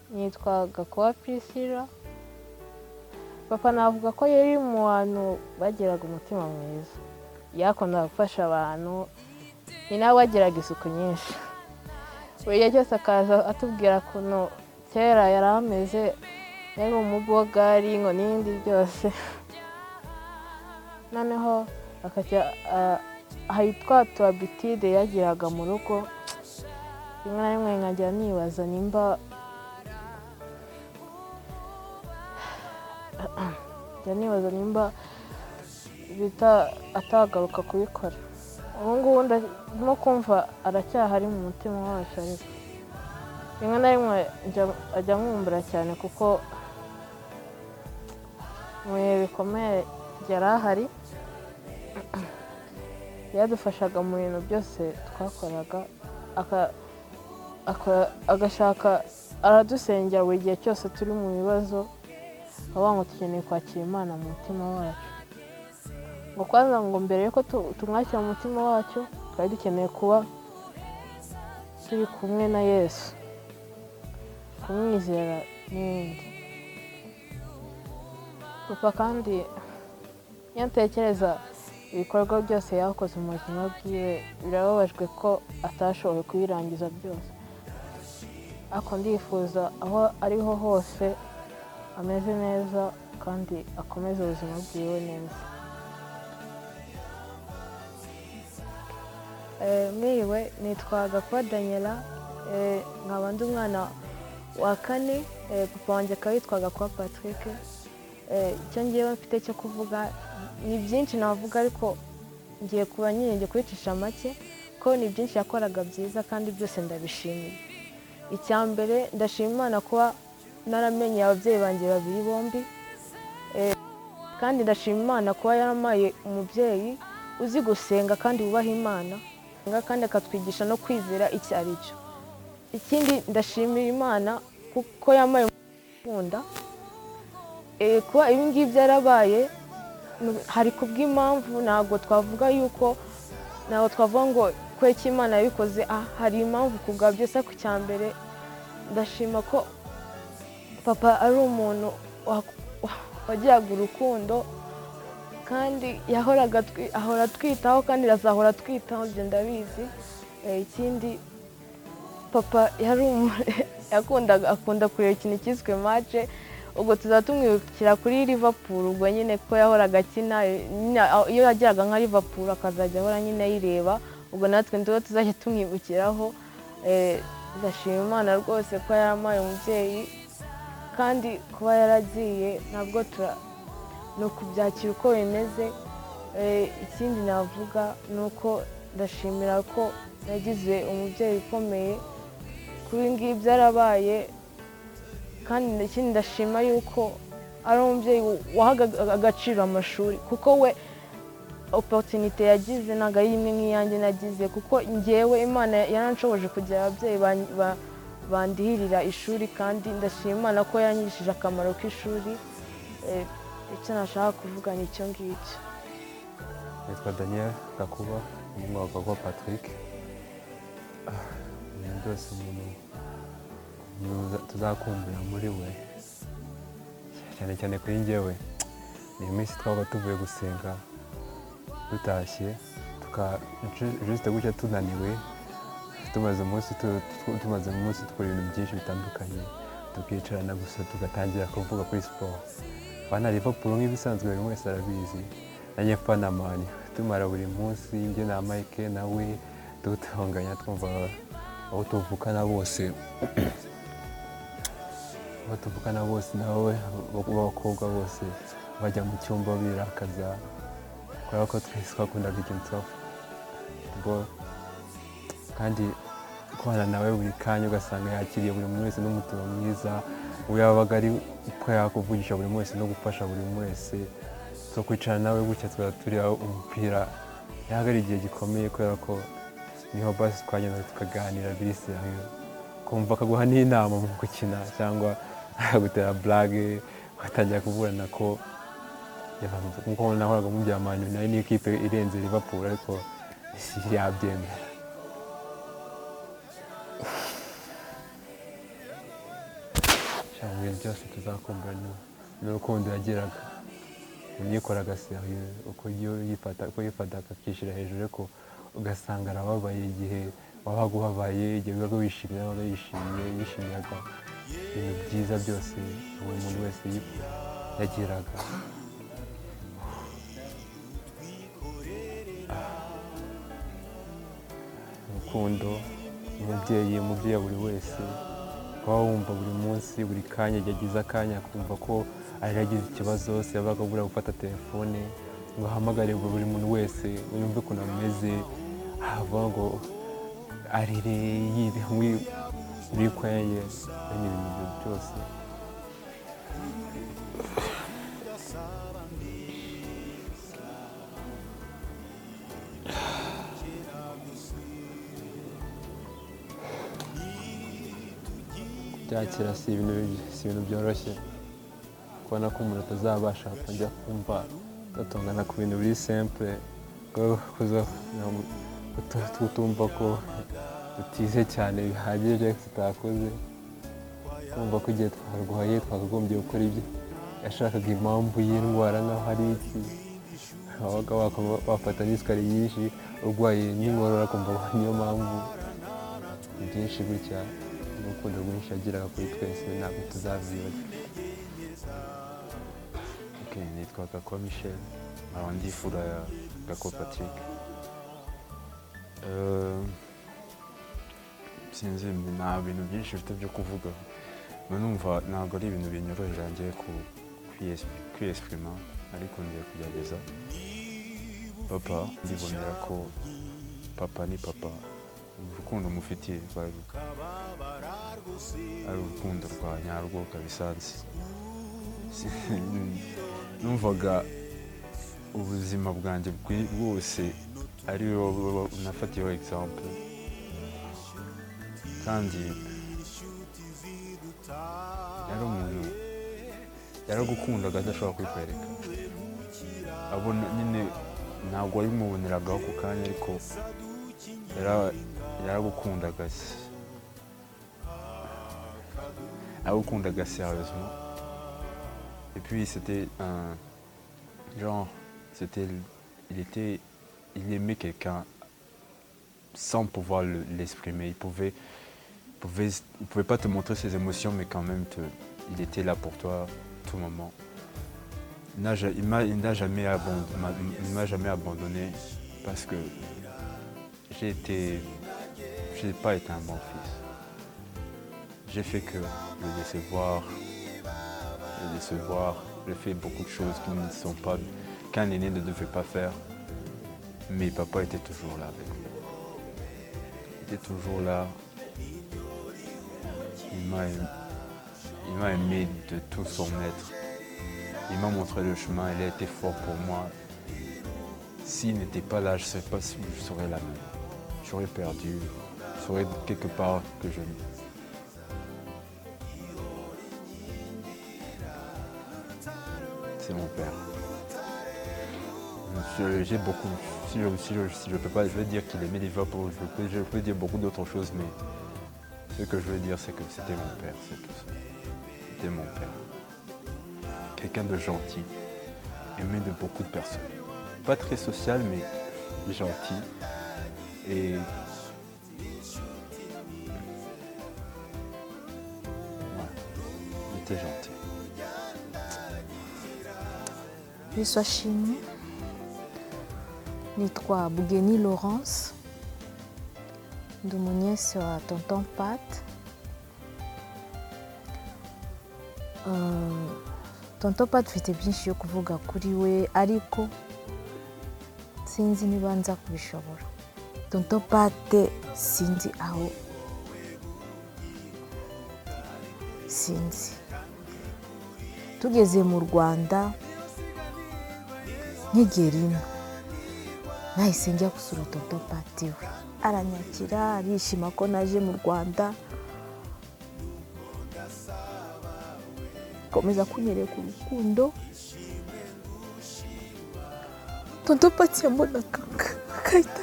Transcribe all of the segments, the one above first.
nitwa Gakuba Priscilla. Papa navuga ko yari mu bantu bagiraga umutima mwiza, yakundaga gufasha abantu, ni nawe wagiraga isuku nyinshi. Buri gihe cyose akaza atubwira ukuntu kera yari ameze, yari umubogari ngo n'ibindi byose. Noneho akajya hari twa habitude yagiraga mu rugo, rimwe na rimwe nkajya nibaza nimba atagaruka kubikora. Ubu ngubu ndimo kumva aracyahari mu mutima wacu, ariko rimwe na rimwe ajya amwumbura cyane kuko mu bihe bikomeye yari ahari, yadufashaga mu bintu byose twakoraga, agashaka aradusengera buri gihe cyose turi mu bibazo, avuga ngo dukeneye kwakira Imana mu mutima wacu. Ngo kwanza ngo mbere yuko tumwakira mu mutima wacu, twari dukeneye kuba turi kumwe na Yesu, kumwizera n'ibindi. Papa kandi iyo ntekereza ibikorwa byose yakoze mu buzima bwiwe, birababajwe ko atashoboye kubirangiza byose, ariko ndifuza aho ariho hose ameze neza kandi akomeze ubuzima bwiwe neza. Mwiriwe, nitwa Gakuba Daniela, nkaba ndi umwana wa 4, papa wanjye akaba yitwa Gakuba Patrick. Icyo ngiye mfite cyo kuvuga ni byinshi navuga, ariko ngiye kuba ngiye kwicisha make ko ni byinshi yakoraga byiza kandi byose ndabishimiye. Icya mbere ndashima Imana kuba naramenye ababyeyi banjye babiri bombi, kandi ndashima Imana kuba yaramaye umubyeyi uzi gusenga kandi wubaha Imana, kandi akatwigisha no kwizera icyo ari cyo. Ikindi ndashimira Imana kuko yamaye umukunda, kuba ibi ngibi byarabaye hari kubw'impamvu, ntabwo twavuga ngo kweki Imana yabikoze, hari impamvu kubwa byose. Ku cya mbere ndashima ko papa ari umuntu wagiraga urukundo, kandi ahora atwitaho kandi azahora atwitaho, ibyo ndabizi. Ikindi papa akunda kureba ikintu cyiswe match, ubwo tuzaba tumwibukira kuri Liverpool, ubwo nyine ko yahoraga akina, iyo yagiraga nka Liverpool akazajya ahora nyine ayireba, ubwo natwe ndiho tuzajya tumwibukiraho. Ndashima Imana rwose ko yaramaye umubyeyi, kandi kuba yaragiye ntabwo ni ukubyakira uko bimeze. Ikindi navuga ni uko ndashimira ko nagize umubyeyi ukomeye, kuri ibi ngibi byarabaye. Kandi ikindi ndashima yuko ari umubyeyi wahaga agaciro amashuri, kuko we opportunity yagize ntabwo ari imwe nk'iyanjye nagize, kuko njyewe Imana yaranshoboje kugira ababyeyi bandihirira ishuri, kandi ndashima Imana ko yanyigishije akamaro k'ishuri. Icyo nashaka kuvuga ni icyo ngicyo. Nitwa Daniel Gakuba, umuhungu wa Gakuba Patrick. Ibintu byose umuntu tuzakumbura muri we, cyane cyane kuri njyewe, ni iminsi twaba tuvuye gusenga dutashye, juste gutya tunaniwe, tumaze umunsi dukora ibintu byinshi bitandukanye, tukicarana gusa tugatangira kuvuga kuri siporo. Fana Liverpool nk'ibisanzwe buri wese arabizi, nanjye fana Man. Tumara buri munsi njye na Mike nawe dutonganya, twumva aho tuvukana bose nawe b'abakobwa bose bajya mu cyumba birakaza, kubera ko twese twakundaga ikintu twapfa. Kandi kubana nawe buri kanya ugasanga yakiriye buri muntu wese n'umutima mwiza, ubu yabaga ari uko yakuvugisha buri wese no gufasha buri wese. So kwicara nawe gutya twaba tureba umupira yabaga ari igihe gikomeye, kubera ko niho basi twagenda tukaganira bise, kumva akaguha n'inama mu gukina cyangwa gutera blague, batangira kuburana ko nkuko nahoraga mubya Man U nayo ni ikipe irenze Liverpool, ariko yabyemera. mu bintu byose tuzakumbura n'urukundo yagiraga yikoraga serieux uko yifata akakishyira hejuru ariko ugasanga arababaye igihe wabaga ubabaye igihe wabaga wishimye wabaga yishimiraga ibintu byiza byose buri muntu wese yagiraga. Urukundo umubyeyi wa buri wese kuba wumva buri munsi buri kanya yagize akanya kumva ko ari yagize ikibazo se yabaga abura gufata telefone ngo ahamagare buri muntu wese yumve ukuntu ameze hava ngo arire yibe muri kweye n'ibintu byose. Byakira si ibintu byoroshye kubona ko umuntu atazabasha kujya kumva gatongana ku bintu biri simple kutumva ko utize cyane bihagije tutakoze kumva ko igihe twarwaye twakagombye gukora ibyo yashakaga impamvu y'indwara nk'aho hari iki wabaga wafata n'isukari nyinshi urwaye n'inkorora kumva niyo mpamvu byinshi gutya n'urukundo rwinshi yagiraga kuri twese ntabwo tuzabyibagirwa. Nitwa Gakwa Michel nkaba ndi fura ya Gakwa Patrick. Sinzi nta bintu byinshi bifite byo kuvuga numva ntabwo ari ibintu binyorohera ngiye kwiyesprima ariko ngiye kugerageza. Papa ndibonera ko papa ni papa, urukundo mufitiye ari urukundo rwa nyarwo kabisanzwe. Numvaga ubuzima bwanjye bwose ari wowe nafatiyeho example kandi yari umuntu yaragukundaga adashobora kwikwereka abona nyine ntabwo wabimuboneragaho ku kanya ariko yaragukundaga sérieusement. Et puis c'était genre il aimait quelqu'un sans pouvoir l'exprimer. Il pouvait pas te montrer ses émotions, mais quand même il était là pour toi tout moment. Il m'a jamais abandonné parce que j'ai pas été un bon fils. J'ai fait que le décevoir, j'ai fait beaucoup de choses qui ne sont pas qu'un aîné ne devait pas faire. Mais papa était toujours là avec moi. Il était toujours là. Il m'a aimé de tout son être. Il m'a montré le chemin, il a été fort pour moi. S'il n'était pas là, je ne sais pas si je serais là même. J'aurais perdu, je serais quelque part que je... C'est mon père. J'ai beaucoup... Si je peux pas, je vais dire qu'il aimait Liverpool, je peux dire beaucoup d'autres choses, mais ce que je veux dire, c'est que c'était mon père, c'est tout ça. C'était mon père. Quelqu'un de gentil, aimé de beaucoup de personnes. Pas très social, mais gentil. Et voilà, il était gentil. Yitwa Shimwe, nitwa Bugeni Laurence, ndi umunyese wa Tonton Pat. Tonton Pat mfite byinshi yo kuvuga kuri we ariko sinzi niba nza kubishobora. Tonton Pat sinzi aho, sinzi. Tugeze mu Rwanda nkigera ino nahise njya gusura Tonton Pat we, aranyakira arishima ko naje mu Rwanda, komeza kunyereka urukundo. Tonton Pat yabonaga akahita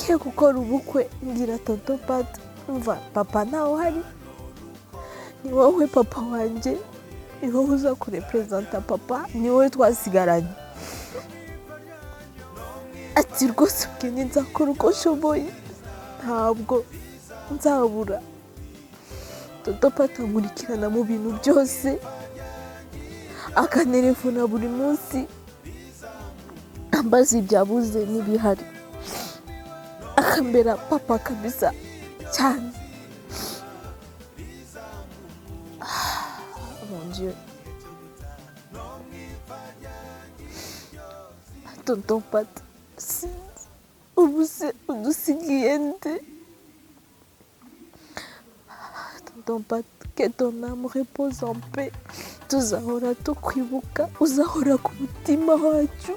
ngiye gukora ubukwe ngira tonto Pati umva papa ntawe uhari, ni wowe papa wanjye, ni wowe uza kureperezanta papa, ni wowe twasigaranye. Ati rwose ubwenge nzakora uko nshoboye, ntabwo nzabura. Tonto Pati ankurikirana mu bintu byose, akanerefona buri munsi ambaza ibyabuze n'ibihari, akambera papa kabisa cyane. Mon Dieu. Tonton Pati, ubu se udusigiye nde? Tonton Pati, que ton âme repose en paix. Tuzahora tukwibuka, uzahora ku mutima wacu,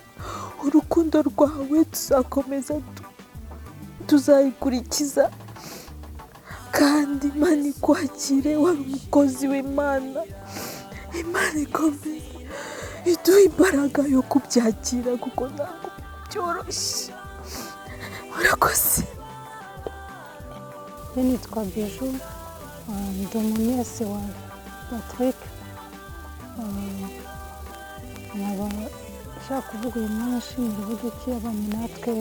urukundo rwawe tuzakomeza tuzayikurikiza, kandi Imana ikwakire, wari umukozi w'Imana. Imana ikomeze iduha imbaraga yo kubyakira kuko ntabwo byoroshye. Murakoze. Nitwa Bijou, ndi umunesi wa Patrick. nkaba nshaka kuvuga uyu mwanya nshimira uburyo ki yabanye natwe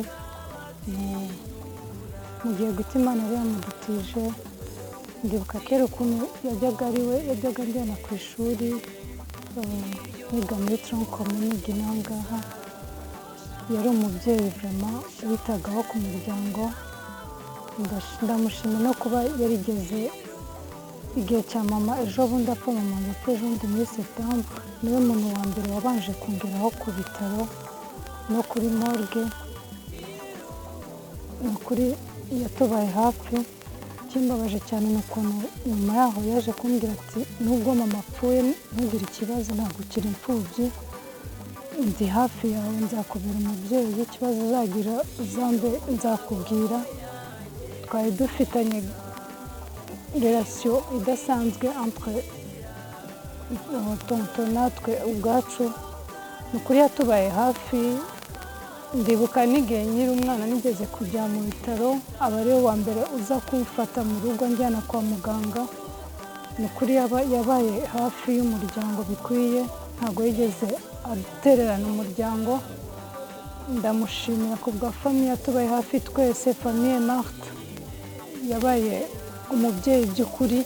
mu gihe gito Imana yari yamudutije. Ndibuka kera ukuntu yajyaga anjyana ku ishuri, niga muri Tronkom niga inaha ngaha. Yari umubyeyi vraiment witagaho ku muryango. Ndamushima no kuba yarigeze igihe cya mama ejo bundi apfa, mama yapfa ejo bundi muri Septembre. Niwe muntu wa mbere wabanje kungeraho ku bitaro no kuri morgue. Ni ukuri yatubaye hafi. Ikimbabaje cyane ni ukuntu nyuma yaho yaje kumbwira ati nubwo mama apfuye ntugire ikibazo, ntabwo ukiri imfubyi, ndi hafi yawe, nzakubera umubyeyi, ikibazo uzagira uzambe nzakubwira. Twari dufitanye relation idasanzwe entre tonto natwe ubwacu. Ni ukuri yatubaye hafi. Ndibuka n'igihe nkiri umwana nigeze kujya mu bitaro, aba ariwe wa mbere uza kumfata mu rugo njyana kwa muganga. Ni ukuri yabaye hafi y'umuryango bikwiye, ntabwo yigeze atererana umuryango. Ndamushimira ku bwa famiye yatubaye hafi twese. Famiye Marthe yabaye umubyeyi by'ukuri,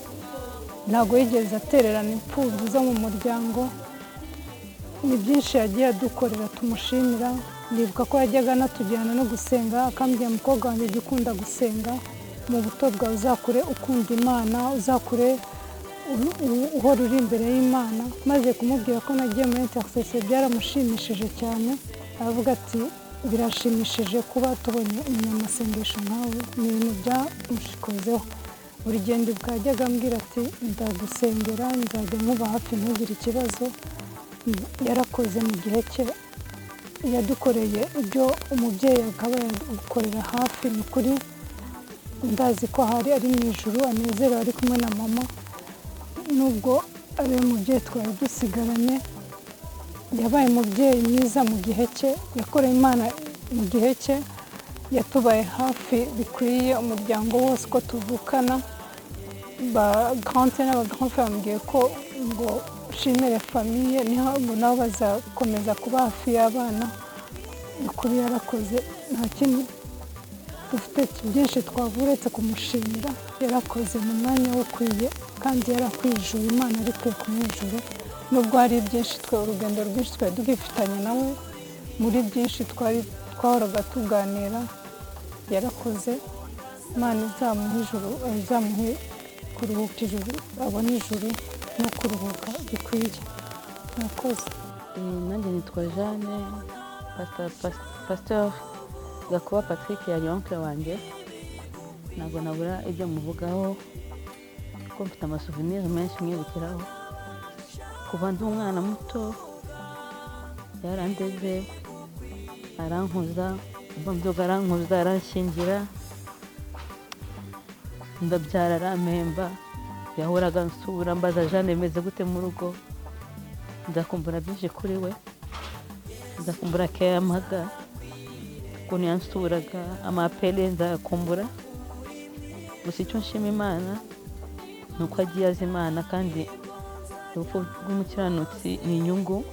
ntabwo yigeze atererana imfubyi zo mu muryango. Ni byinshi yagiye adukorera tumushimira. Ndibuka ko yajyaga anatujyana no gusenga, akambwira umukobwa wanjye jya ukunda gusenga, mu buto bwawe uzakure ukunda Imana, uzakure uhora uri imbere y'Imana. Maze kumubwira ko nagiye muri intercession byaramushimishije cyane. Aravuga ati birashimishije kuba tubonye umunyamasengesho nkawe, ni ibintu byamushikozeho. Buri gihe ndibuka yajyaga ambwira ati ndagusengera, nzajya nkuba hafi ntugire ikibazo. Yarakoze mu gihe cye, yadukoreye ibyo umubyeyi akaba yagukorera hafi. Ni ukuri ndazi ko ahari ari mu ijuru anezerewe ari kumwe na mama, nubwo ari umubyeyi twari dusigaranye. Yabaye umubyeyi mwiza mu gihe cye, yakoreye Imana mu gihe cye, yatubaye hafi bikwiye umuryango wose ko tuvukana. Ba grande n'aba grand frère bambwiye ko ngo ushimire famiye, niho nabo bazakomeza kuba hafi y'abana. Ni ukuri yarakoze, nta kintu dufite byinshi twavuga uretse kumushimira. Yarakoze mu mwanya wo ukwiye, kandi yarakwijura. Imana ari twe kumwijura, nubwo hari byinshi urugendo rwinshi twari dufitanye nawe, muri byinshi twahoraga tuganira. Yarakoze, Imana izamuhe ijuru, izamuhe kuruhuka ijuru, abone ijuru no kuruhuka bikwiye. Murakoze. Nanjye nitwa Jeanne, Pasteur Gakuba Patrick yari oncle wanjye. Ntabwo nabura ibyo muvugaho kuko mfite amasouvenir menshi mwibukiraho. Kuva ndi umwana muto yarandeze, arankuza, mbabyoga arankuza, aranshingira, ndabyara, arampemba. Yahoraga nsura mbaza Jeanne meze gute mu rugo. Ndakumbura byinshi kuri we, ndakumbura keya mpaga. ukuntu yansuraga amapele nzayakumbura. Gusa icyo nshima Imana ni uko agiye azi Imana, kandi urupfu rw'umukiranutsi ni inyungu.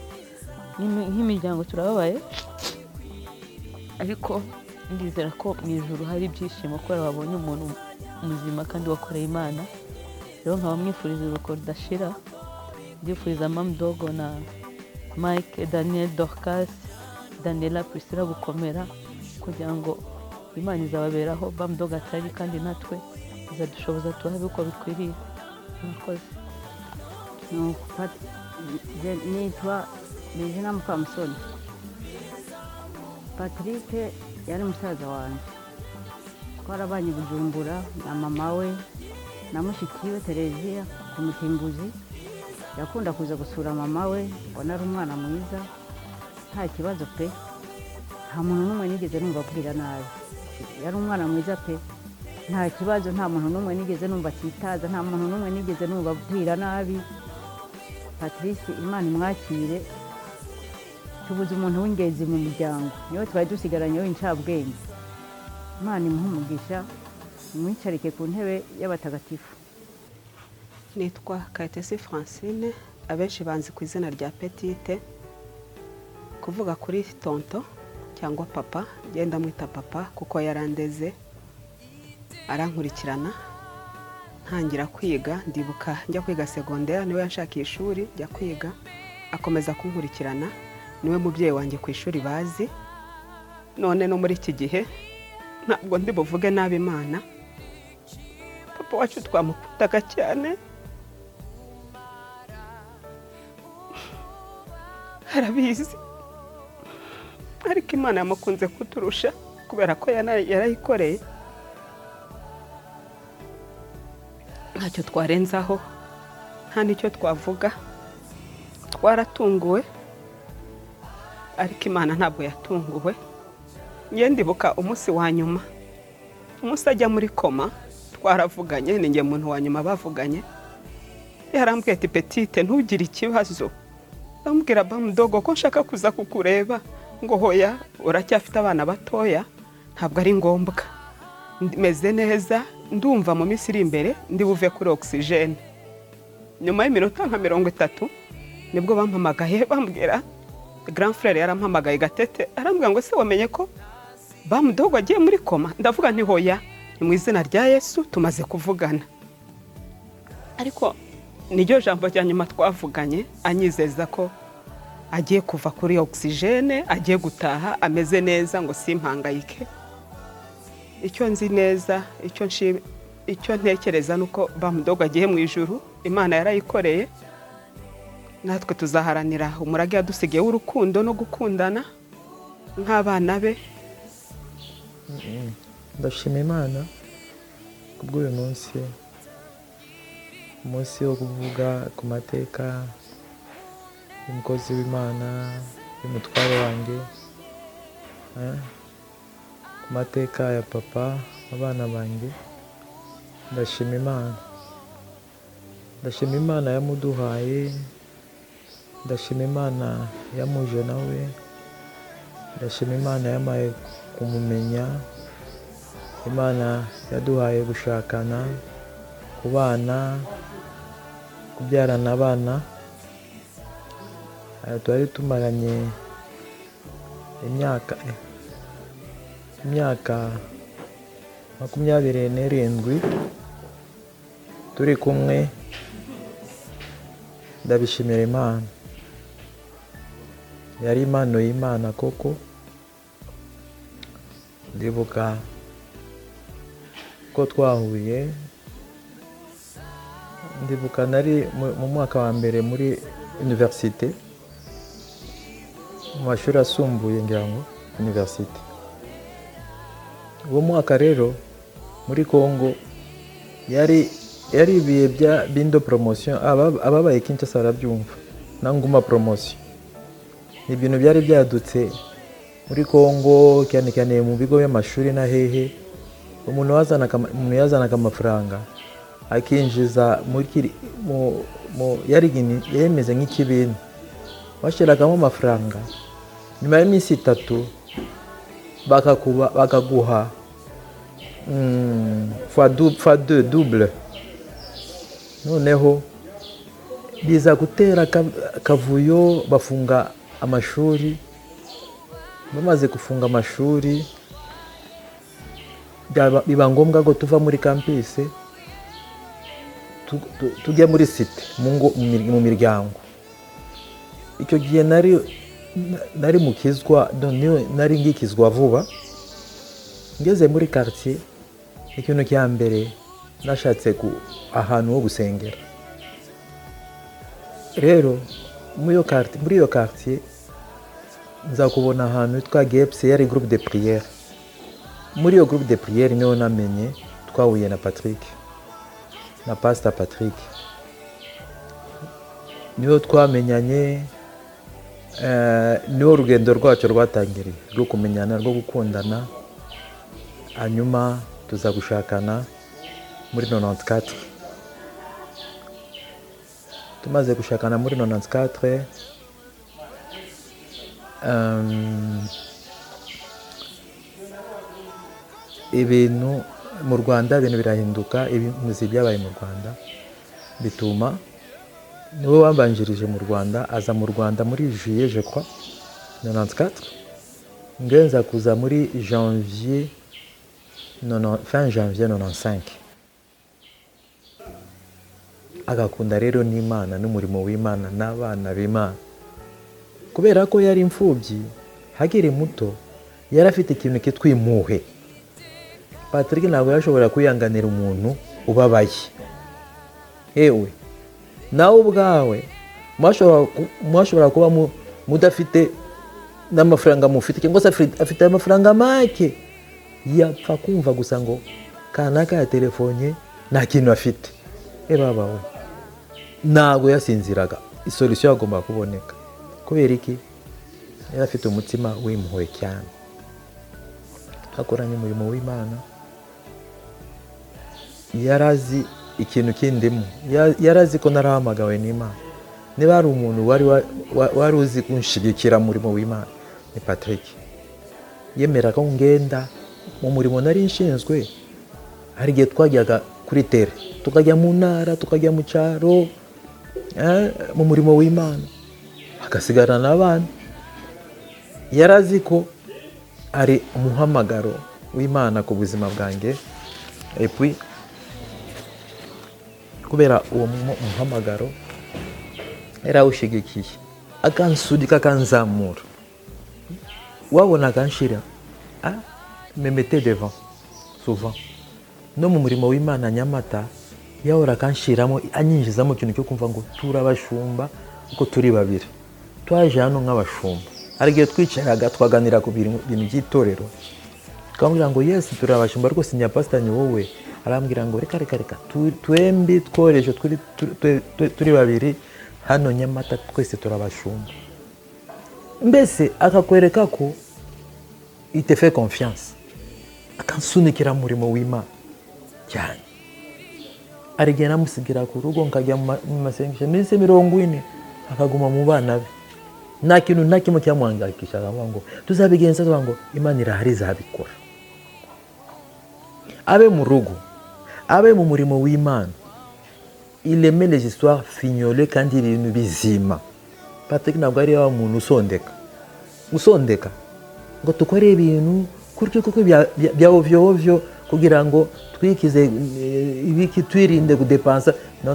Nk'imiryango turababaye, ariko ndizera ko mu ijuru hari ibyishimo kubera wabonye umuntu muzima kandi wakoreye Imana. Rero nkaba mwifuriza uruko rudashira. Ndifuriza Mam Dogo na Mike, Daniel, Dorcas, Daniela, Priscilla gukomera, kugira ngo Imana izababeraho Mam Dogo atari, kandi natwe izadushoboza tuhabe uko bikwiriye. Murakoze. Nitwa Regina Mukamusoni. Patrick yari musaza wanjye, twarabanye Bujumbura na mama we na mushiki we Tereziya ku Mutimbuzi. Yakunda kuza gusura mama we, ubona ari umwana mwiza, nta kibazo pe, nta muntu n'umwe nigeze numva abwira nabi. Yari umwana mwiza pe, nta kibazo, nta muntu n'umwe nigeze numva akitaza, nta muntu n'umwe nigeze numva abwira nabi. Patrice Imana imwakire, tubuze umuntu w'ingenzi mu muryango, niwe twari dusigaranye w'incabwenge. Imana imuhe umugisha, imwicarike ku ntebe y'abatagatifu. Nitwa Kayitesi Francine, abenshi banzi ku izina rya Petite. Kuvuga kuri tonto cyangwa papa, genda mwita papa kuko yarandeze, arankurikirana ntangira kwiga. Ndibuka njya kwiga secondaire, niwe yanshakiye ishuri njya kwiga, akomeza kunkurikirana. Niwe mubyeyi wanjye ku ishuri bazi. None no muri iki gihe ntabwo ndi buvuge nabi Imana. Papa wacu twamukundaga cyane, arabizi, ariko Imana yamukunze kuturusha kubera ko yarayikoreye. Ntacyo twarenzaho, nta n'icyo twavuga. Twaratunguwe, ariko Imana ntabwo yatunguwe. Njye ndibuka umunsi wa nyuma, umunsi ajya muri koma, twaravuganye, ni njye muntu wa nyuma bavuganye. Yarambwiye ati Petite ntugire ikibazo. Ndamubwira Mam Dogo ko nshaka kuza kukureba. Ngo hoya, uracyafite abana batoya, ntabwo ari ngombwa. Meze neza, ndumva mu minsi iri imbere ndi buve kuri oxygene. Nyuma y'iminota nka 30 nibwo bampamagaye bambwira, grand frère yarampamagaye Gatete, arambwira ngo se wamenye ko Mam Dogo agiye muri koma? Ndavuga nti hoya, ni mu izina rya Yesu tumaze kuvugana. Ariko niryo jambo rya nyuma twavuganye, anyizeza ko agiye kuva kuri oxygene, agiye gutaha ameze neza, ngo simpangayike. Icyo nzi neza, icyo ntekereza nuko Mam Dogo agiye mu ijuru, Imana yarayikoreye. Natwe tuzaharanira umurage yadusigiye w'urukundo no gukundana nk'abana be. Ndashima Imana kubw'uyu umunsi wo kuvuga ku mateka y'umukozi w'Imana, y'umutware wanjye, ku mateka ya papa, abana banjye. Ndashima Imana, ndashima Imana yamuduhaye, ndashima Imana yamuje nawe, ndashima Imana yamaye kumumenya, Imana yaduhaye gushakana, kubana, kubyarana abana. Twari tumaranye imyaka 27 turi kumwe. Ndabishimira Imana, yari impano y'Imana koko. Ndibuka ko twahuye, ndibuka nari mu mwaka wa mbere muri université, mu mashuri asumbuye ngira ngo université. Uwo mwaka rero muri Congo yari ibihe bya bindo promotion. Ababaye Kinshasa barabyumva, nanguma promotion. Ni ibintu byari byadutse muri Congo, cyane cyane mu bigo by'amashuri na hehe. Umuntu yazanaga amafaranga akinjiza yemeze nk'ikibindi, washyiragamo amafaranga. Nyuma y'iminsi 3 bakaguha fois deux double, noneho biza gutera akavuyo, bafunga amashuri. Bamaze gufunga amashuri biba ngombwa ko tuva muri campus tujya muri site mu miryango. Icyo gihe nari mukizwa, nari ngikizwa vuba. Ngeze muri quartier, ikintu cya mbere nashatse ahantu ho gusengera. Rero muri iyo quartier nza kubona ahantu hitwa GEPS, yari groupe de prière. Muri iyo groupe de prière niho namenye, twahuye na Patrick, na Pastor Patrick. Niho twamenyanye, niho urugendo rwacu rwatangiriye rwo kumenyana, rwo gukundana. Hanyuma tuza gushakana muri 94. Tumaze gushakana muri 94, ibintu mu Rwanda birahinduka. Ibintu byabaye mu Rwanda bituma niwe wambanjirije mu Rwanda, aza mu Rwanda muri juillet je crois 94. Ngenza kuza muri janvier fin janvier 95. Agakunda rero n'Imana n'umurimo w'Imana n'abana b'Imana. Kubera ko yari imfubyi, hagiri muto, yari afite ikintu kitwa impuhwe. Patrick ntabwo yashobora kwihanganira umuntu ubabaye. Ewe nawe ubwawe mwashobora kuba mudafite n'amafaranga mufite, cyangwa se afite amafaranga make, yapfa kumva gusa ngo kanaka ya telefone nta kintu afite. Baba we ntabwo yasinziraga, isolution yagomba kuboneka. Kubera iki? Yari afite umutima w'impuhwe cyane. Twakoranye umurimo w'Imana, yarazi ikintu kindimo, yarazi ko narahamagawe n'Imana. Niba ari umuntu wari uzi kunshigikira umurimo w'Imana, ni Patrick. Yemera ko ngenda mu murimo nari nshinzwe. Hari igihe twajyaga kuri tere, tukajya mu ntara, tukajya mu cyaro, mu murimo w'Imana, agasigarana n'abana. Yarazi ko ari umuhamagaro w'Imana ku buzima bwanjye. Et puis kubera uwo muhamagaro yarawushigikiye, akansudika, akanzamura. Wabona akanshira, me mettait devant souvent. No mu murimo w'Imana Nyamata yahora akanshiramo, anyinjizamo ikintu cyo kumva ngo turabashumba uko turi babiri. Twaje hano nk'abashumba, hari igihe twicaraga twaganira ku bintu by'itorero, tukamubwira ngo yes turabashumba rwose, nyapasita ni wowe. Arambwira ngo reka twembi tworeje turi babiri hano Nyamata, twese turabashumba. Mbese akakwereka ko ite fait confiance, akansunikira umurimo w'Imana cyane. Ari igihe namusigira ku rugo, nkajya mu masengesho iminsi 40, akaguma mu bana be. Nta kintu nta kimwe cyamuhangayikishaga, ngo tuzabigenza, ngo Imana irahari izabikora. Abe mu rugo, abe mu murimo w'Imana, il aimait les histoires fignolées kandi ibintu bizima. Patrick ntabwo ari wa muntu usondeka ngo tukore ibintu kuryo kuko bya ovyo kugira ngo twikize ibiki, twirinde kudepansa. No.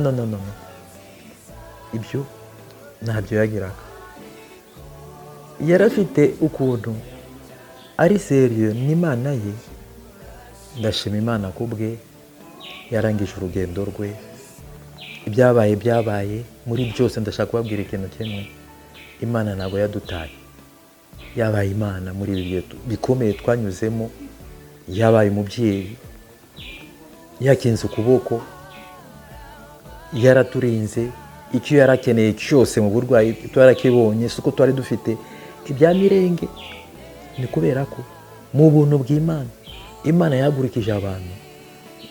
Ibyo ntabyo yagiraga. Yarafite ukuntu ari serieux n'Imana ye. Ndashima Imana kubwe, yarangije urugendo rwe. Ibyabaye muri byose, ndashaka kubabwira ikintu kimwe: Imana ntabwo yadutaye. Yabaye Imana muri ibi bihe bikomeye twanyuzemo. Yabaye umubyeyi, yakinze ukuboko, yaraturinze. Icyo yarakeneye cyose mu burwayi twarakibonye, suko twari dufite ibya mirenge. Ni kubera ko mu buntu bw'Imana, Imana yagurikije abantu.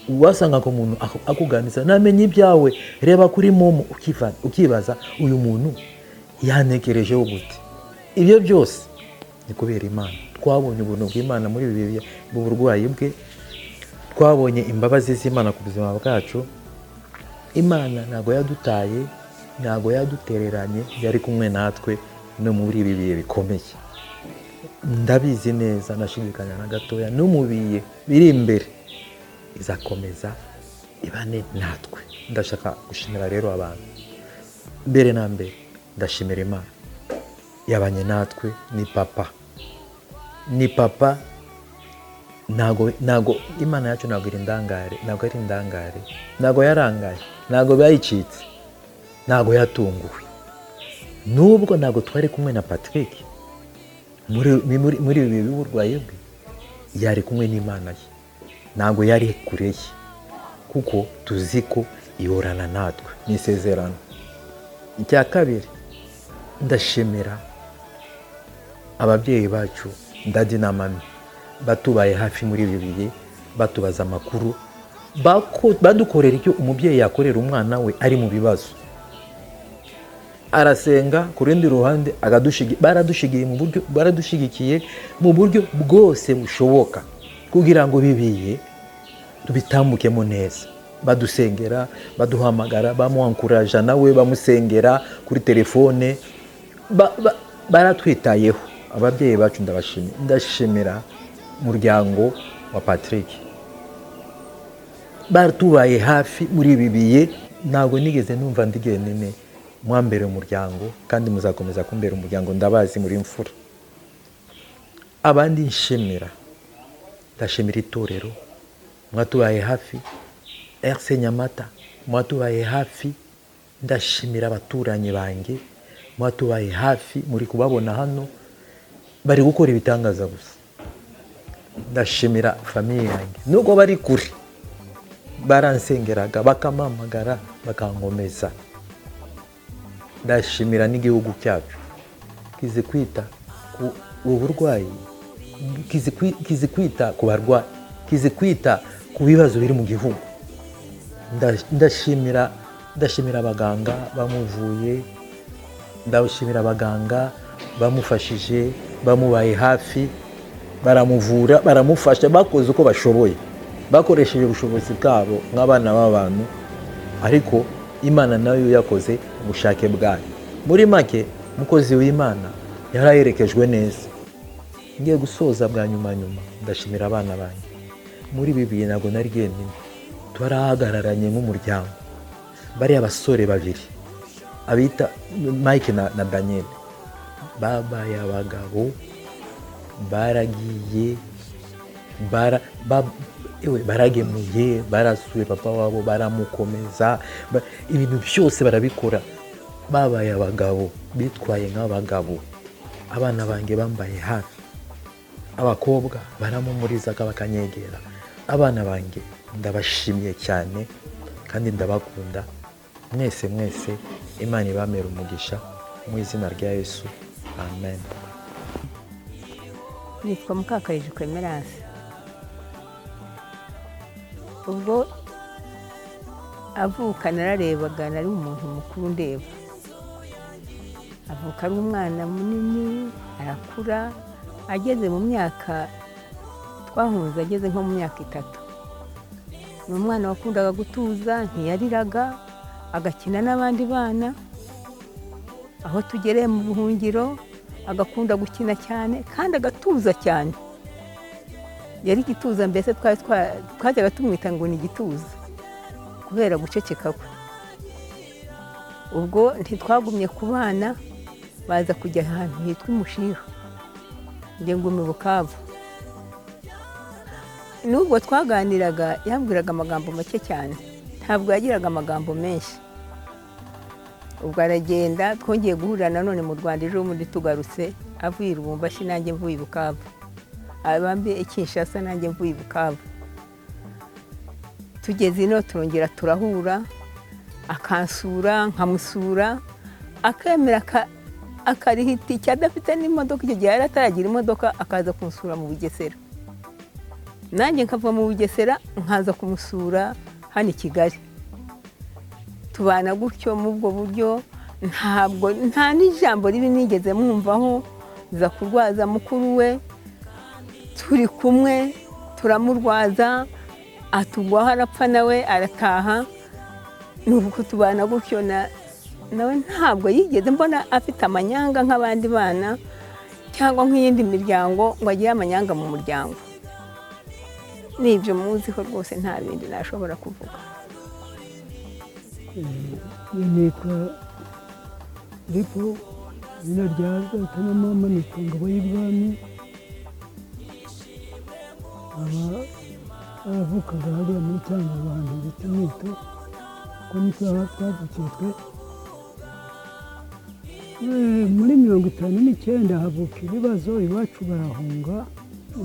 Wasanga ko umuntu akuganiza namenye ibyawe, reba kuri momo ukibaza uyu muntu yanekerejeho gute. Ibyo byose ni kubera Imana. Twabonye ubuntu bw'Imana muri ibi bihe bw'uburwayi bwe, twabonye imbabazi z'Imana ku buzima bwacu. Imana ntabwo yadutaye, ntabwo yadutereranye, yari kumwe natwe no muri ibi bihe bikomeye. Ndabizi neza, nashidikanya na gatoya, no mu bihe biri imbere izakomeza ibane natwe. Ndashaka gushimira rero abantu. Mbere na mbere ndashimira Imana yabanye natwe. Ni papa ntago Imana yacu ntabwo ari indangare, ntabwo yarangaye, ntabwo bayicitse, ntabwo yatunguwe. Nubwo ntabwo twari kumwe na Patrick muri ibi biburwaye bwe, yari kumwe n'Imana ye, ntabwo yari kure ye, kuko tuzi ko ihorana natwe, ni isezerano. Icya kabiri, ndashimira ababyeyi bacu, dadi na mami, batubaye hafi muri ibi bihe, batubaza amakuru, badukorera icyo umubyeyi yakorera umwana we ari mu bibazo. Arasenga, ku rundi ruhande baradushigikiye mu buryo bwose bushoboka kugira ngo bibiye tubitambukemo neza. Badusengera, baduhamagara, bamuankuraja nawe, bamusengera kuri telefone, baratwitayeho. Ababyeyi bacu ndashimira umuryango wa Patrick, batubaye hafi muri ibi bihe. Ntabwo nigeze numva ndi jyenyine, mwambere umuryango kandi muzakomeza kumbera umuryango, ndabazi muri mfura. Abandi ndashimira itorero, mwatubaye hafi. RC Nyamata, mwatubaye hafi. Ndashimira abaturanyi banjye, mwatubaye hafi, muri kubabona hano bari gukora ibitangaza gusa. Ndashimira famiye yanjye, nubwo bari kure, baransengeraga, bakamamagara, bakankomeza. Ndashimira n'igihugu cyacu kizi kwita ku uburwayi, kizi kwita ku barwayi, kizi kwita ku bibazo biri mu gihugu. Ndashimira abaganga bamuvuye, ndashimira abaganga bamufashije, bamubaye hafi, baramuvura, baramufasha, bakoze uko bashoboye, bakoresheje ubushobozi bwabo nk'abana b'abantu, ariko Imana nayo yakoze ubushake bwayo. Muri make, umukozi w'Imana yaraherekejwe neza. Ngiye gusoza bwa nyuma, ndashimira abana banjye. Muri ibi bihe ntabwo nari jyenyine, twarahagararanye nk'umuryango. Bariya basore babiri abita Mike na Daniel, babaye abagabo, baragiye, baragemuye, barasuye papa wabo, baramukomeza, ibintu byose barabikora. Babaye abagabo, bitwaye nk'abagabo. Abana banjye bambaye hafi, abakobwa baramumurizaga bakanyegera. Abana banjye ndabashimiye cyane kandi ndabakunda. Mwese Imana ibamere umugisha mu izina rya Yesu, amen. Nitwa Mukakayije Emerance. Ubwo avuka nararebaga, nari umuntu mukuru ndeba. Avuka ari umwana munini, arakura, ageze mu myaka twahunze, ageze nko mu myaka 3. Ni umwana wakundaga gutuza, ntiyariraga, agakina n'abandi bana. Aho tugereye mu buhungiro, agakunda gukina cyane kandi agatuza cyane. Yari igituza, mbese twajyaga tumwita ngo ni igituza kubera guceceka kwe. Ubwo ntitwagumye ku bana, baza kujya ahantu hitwa Umushiha, njye nguma i Bukavu. Nubwo twaganiraga, yambwiraga amagambo make cyane, ntabwo yagiraga amagambo menshi. Ubwo aragenda, twongeye guhurira nanone mu Rwanda ejo bundi tugarutse, avuye i Lubumbashi nanjye mvuye i Bukavu, abambi Kinshasa nanjye mvuye i Bukavu. Tugeze ino turongera turahura, akansura, nkamusura, akemera akariha itike, adafite n'imodoka. Icyo gihe yari ataragira imodoka, akaza kunsura mu Bugesera. Nanjye nkava mu Bugesera nkaza kumusura hano i Kigali. Tubana gutyo mu bwo buryo, nta n'ijambo ribi nigeze mwumvaho za kurwaza mukuru we turi kumwe turamurwaza atugwaho arapfa nawe arataha nuko tubana gutyo nawe ntabwo yigeze mbona afite amanyanga nk'abandi bana cyangwa nk'iyindi miryango ngo agire amanyanga mu muryango. Nibyo muziho rwose nta bindi nashobora kuvuga. nitwa Ripo, izina rya data na mama nitwa Ngabo y'Ibwami, abavukaga hariya muri Cyangugu ahantu bita Mwito, kuko nitwo twavukiye twe. Muri 59 havuka ibibazo, iwacu barahunga,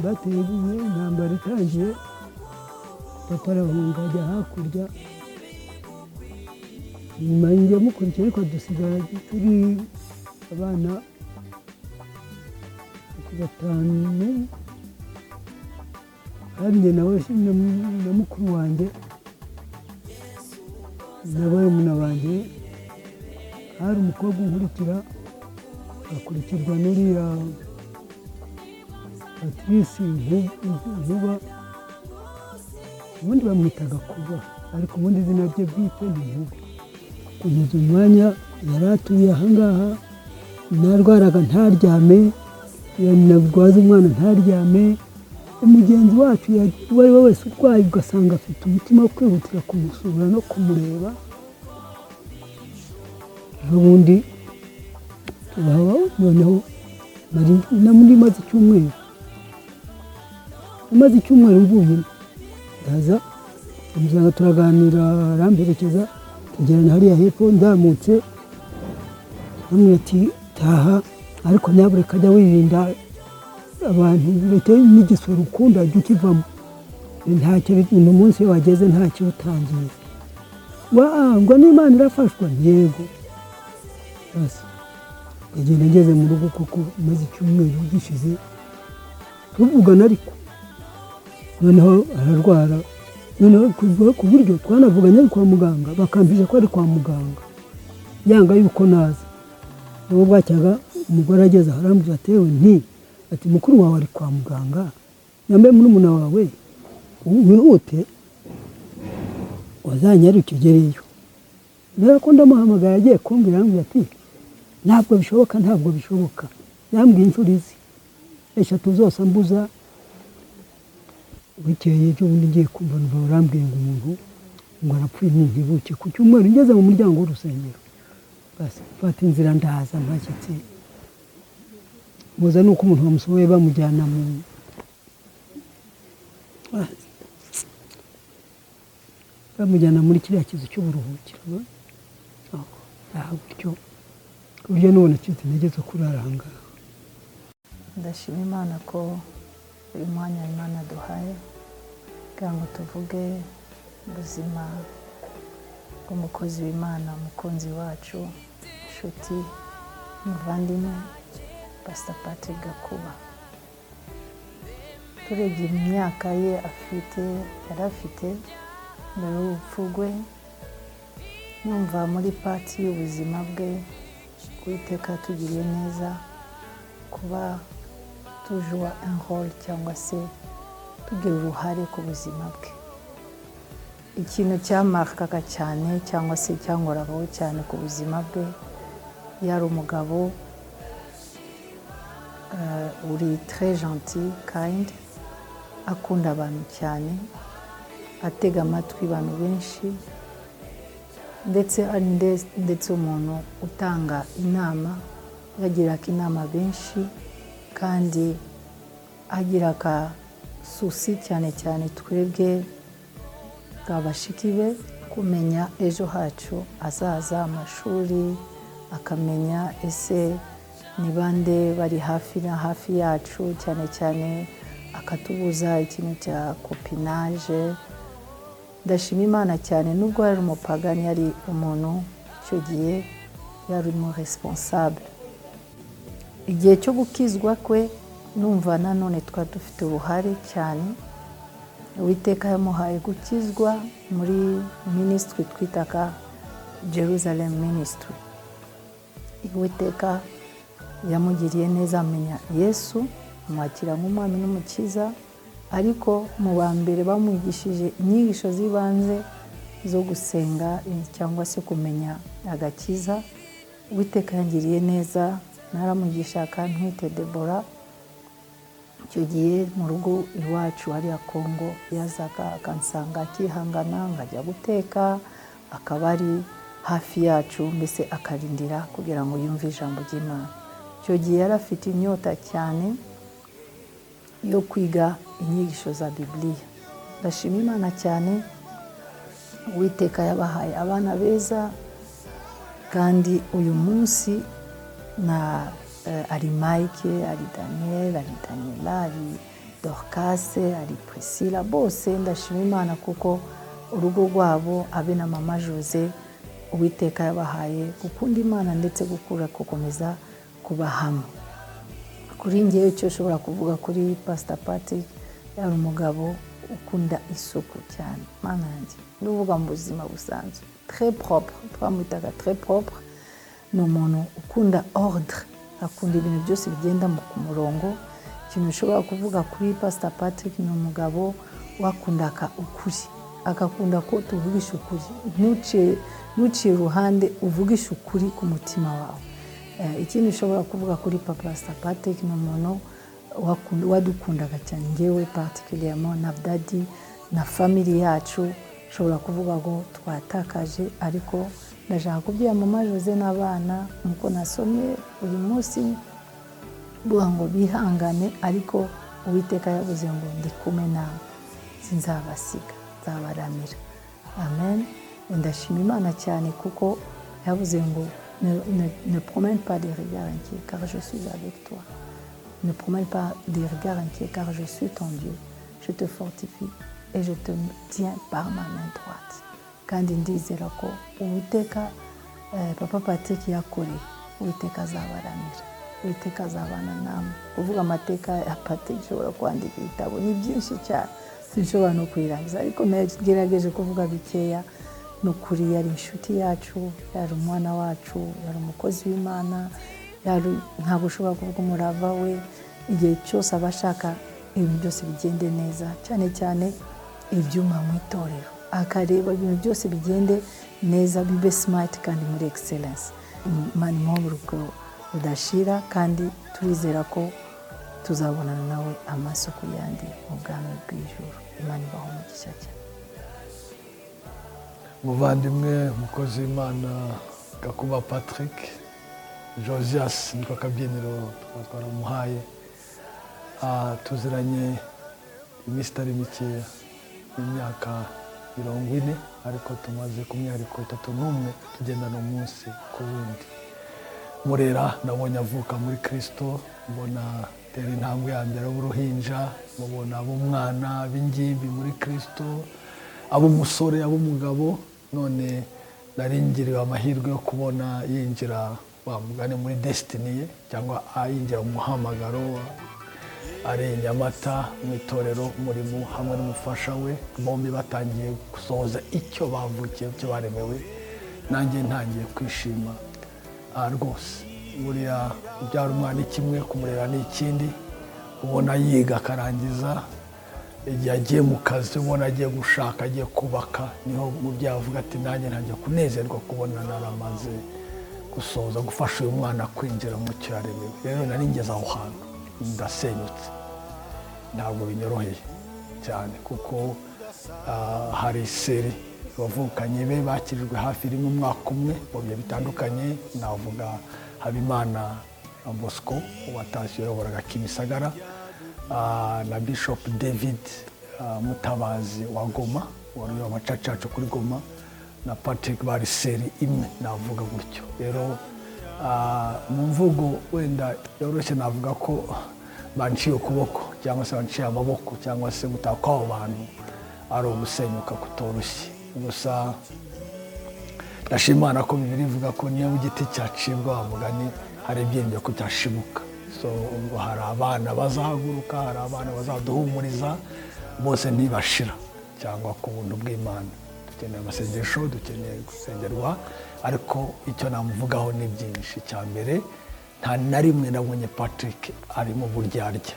bateye intambara itangiye, papa arahunga ajya hakurya, nyuma njya mukurikiye ariko dusigara turi abana 5, kandi nawe na mukuru wanjye n'abana banjye, hari umukobwa unkurikira akurikirwa n'uriya Patrice Nkuba, ubundi bamwitaga Kuba ariko ubundi izina rye bwite ni Nkuba. Kugeza umwanya yari atuye aha ngaha, narwaraga ntaryame, narwaza umwana ntaryame, umugenzi wacu uwo ari we wese urwaye ugasanga afite umutima wo kwihutira kumusura no kumureba. Ubundi tubaho noneho muri maze icyumweru mvuye ndaza amusanga turaganira, aramperekeza tugerana hariya hepfo, ndamutse amwe ati taha ariko nyabureka jya wirinda abantu leta n'igisoro ukunda jya ukivamo, ntacyo uno munsi wageze ntacyo utangiye, ngo n'Imana irafashwa. Yego basi ngagenda ngeze mu rugo kuko maze icyumweru gishize tuvugana, ariko noneho ararwara, noneho ku buryo twanavuganye ari kwa muganga, bakambije ko ari kwa muganga yanga yuko naza. Ubu bwacyaga umugore ageze aho arambwira ati ati mukuru wawe ari kwa muganga, yambaye murumuna wawe wihute wazanyaruke ugereyo. Rero ko ndamuhamagara agiye kumbwira, arambwira ati ntabwo bishoboka. Yambwiye inshuro izi 3 zose ambuza. Bukeye ejo bundi ngiye kumva numva barambwiye ngo umuntu ngo arapfuye ntibuke. Ku cyumweru ngeze mu muryango w'urusengero, basi fata inzira ndahaza mpashyitse, muza nuko umuntu bamusohoye bamujyana muri kiriya kizu cy'uburuhukiro. Aha gutyo ku buryo nubona cyose nageze kurara aha ngaha. Ndashima Imana ko uyu mwanya Imana duhaye kugira ngo tuvuge ubuzima bw'umukozi w'Imana, umukunzi wacu, inshuti, umuvandimwe, Pastor Patrick Gakuba. Turebye imyaka ye yari afite mbere y'urupfu rwe, numva muri pati y'ubuzima bwe Uwiteka tugiriye neza kuba tujua un rôle cyangwa se tugira uruhare ku buzima bwe. Ikintu cyamarkaga cyane cyangwa se cyangoraho cyane ku buzima bwe, yari umugabo uri très gentil, kind, akunda abantu cyane, atega amatwi abantu benshi, ndetse umuntu utanga inama, yagiraga inama benshi kandi agiraga susi cyane twebwe bw'abashiki be kumenya ejo hacu azaza, amashuri, akamenya ese ni bande bari hafi yacu, cyane akatubuza ikintu cya copinage. Ndashima Imana cyane, nubwo yari umupagani yari umuntu icyo gihe yari mu responsable. Igihe cyo gukizwa kwe numva nanone twari dufite uruhare cyane. Uwiteka yamuhaye gukizwa muri ministry twitaga Jerusalem Ministry. Uwiteka yamugiriye neza amenya Yesu amwakira nk'umwami n'umukiza, ariko mu ba mbere bamwigishije inyigisho z'ibanze zo gusenga cyangwa se kumenya agakiza. Uwiteka yangiriye neza, naramugisha ntwite Debora. Icyo gihe mu rugo iwacu hariya Kongo yazaga akansanga akihangana, ngajya guteka, akaba ari hafi yacu, mbese akarindira kugira ngo yumve ijambo ry'Imana. Icyo gihe yari afite inyota cyane yo kwiga inyigisho za Bibiliya. Ndashima Imana cyane, Uwiteka yabahaye abana beza, kandi uyu munsi ari Mike, ari Daniel, ari Daniela, ari Dorcas, ari Priscilla, bose ndashima Imana kuko urugo rwabo abe na mama Jose Uwiteka yabahaye gukunda Imana ndetse gukomeza kuba hamwe. Kuri njyewe icyo ushobora kuvuga kuri Pastor Patrick, yari umugabo ukunda isuku cyane. Mana yanjye, n'uvuga mu buzima busanzwe très propre, twamwitaga très propre. Ni umuntu ukunda ordre, akunda ibintu byose bigenda ku murongo. Ikintu ushobora kuvuga kuri Pastor Patrick, ni umugabo wakundaka ukuri, akakunda ko tuvugisha ukuri, ntuciye iruhande, uvugisha ukuri ku mutima wawe. Ikindi ushobora kuvuga kuri Pastor Patrick, ni umuntu wadukundaga cyane, njyewe particulièrement na Daddy na family yacu. Ushobora kuvuga ngo twatakaje, ariko ndashaka kubwira mama Jose n'abana nuko nasomye uyu munsi buga ngo bihangane, ariko Uwiteka yavuze ngo ndi kumwe nawe, sinzabasiga, nzabaramira. Amen. Ndashima Imana cyane kuko yavuze ngo ne promène pas des regards inquiets car je suis avec toi. Ne promène pas des regards inquiets car je suis ton Dieu. Je te fortifie et je te tiens par ma main droite. Kandi ndizera ko Uwiteka Papa Patrick yakore, Uwiteka azabaramira, Uwiteka azabana namwe. Kuvuga amateka ya Patrick ushobora kwandika ibitabo ni byinshi cyane, sinshobora no kuyirangiza, ariko nagerageje kuvuga bikeya. Nukuri yari inshuti yacu, yari umwana wacu, yari umukozi w'Imana, ntabwo ushobora kuvuga umurava we. Igihe cyose abashaka ibintu byose bigende neza, cyane cyane ibyuma mu itorero, akareba ibintu byose bigende neza, bibe smart kandi muri excellence. Imana imuha udashira, kandi turizera ko tuzabonana nawe amaso ku yandi mu bwami bw'ijuru. Imana ibaho umugisha cyane. Muvandimwe umukozi w'Imana Gakuba Patrick Josias, niko kabyiniro twaramuhaye. Tuziranye iminsi itari mikeya, imyaka 40, ariko tumaze ku myaka 31 tugendana umunsi ku wundi. Murera nabonye avuka muri Kristo, mbona tera intambwe ya mbere y'uruhinja, mubona ab'umwana b'ingimbi muri Kristo, ab'umusore, ab'umugabo. None naringiriwe amahirwe yo kubona yinjira bamugane muri destiny ye, cyangwa yinjira mu muhamagaro, ari Nyamata mu itorero umurimo hamwe n'umufasha we, bombi batangiye gusohoza icyo bavukiye, icyo baremewe. Nanjye ntangiye kwishima rwose. Buriya byari umwana kimwe, kumurera ni ikindi. Ubona yiga akarangiza, igihe agiye mu kazi, ubona agiye gushaka, agiye kubaka, niho mu byavuga ati nanjye ntangiye kunezerwa kubona naramaze gusoza gufasha uyu mwana kwinjira mu cyo yaremewe. Rero nari ngeze aho hantu ndasenyutse, ntabwo binyoroheye cyane kuko hari seri bavukanye be bakirijwe hafi rimwe umwaka umwe mu bihe bitandukanye. Navuga Habimana Bosco watashye yayoboraga Kimisagara, na Bishop David Mutabazi wa Goma wari amacacacu kuri Goma, na Patrick bari seri imwe, navuga gutyo. Rero mu mvugo wenda yoroshye navuga ko banciye ukuboko cyangwa se banciye amaboko, cyangwa se gutaha kw'abo bantu ari ugusenyuka kutoroshye. Gusa ndashimana ko Bibiliya ivuga ko niyo igiti cyacibwa mugani hari ibyiringiro ko cyashibuka. So ubwo hari abana bazahaguruka, hari abana bazaduhumuriza, bose ntibashira cyangwa ku buntu bw'Imana. Dukeneye amasengesho, dukeneye gusengerwa, ariko icyo namuvugaho ni byinshi. Cya mbere nta na rimwe nabonye Patrick ari mu buryarya.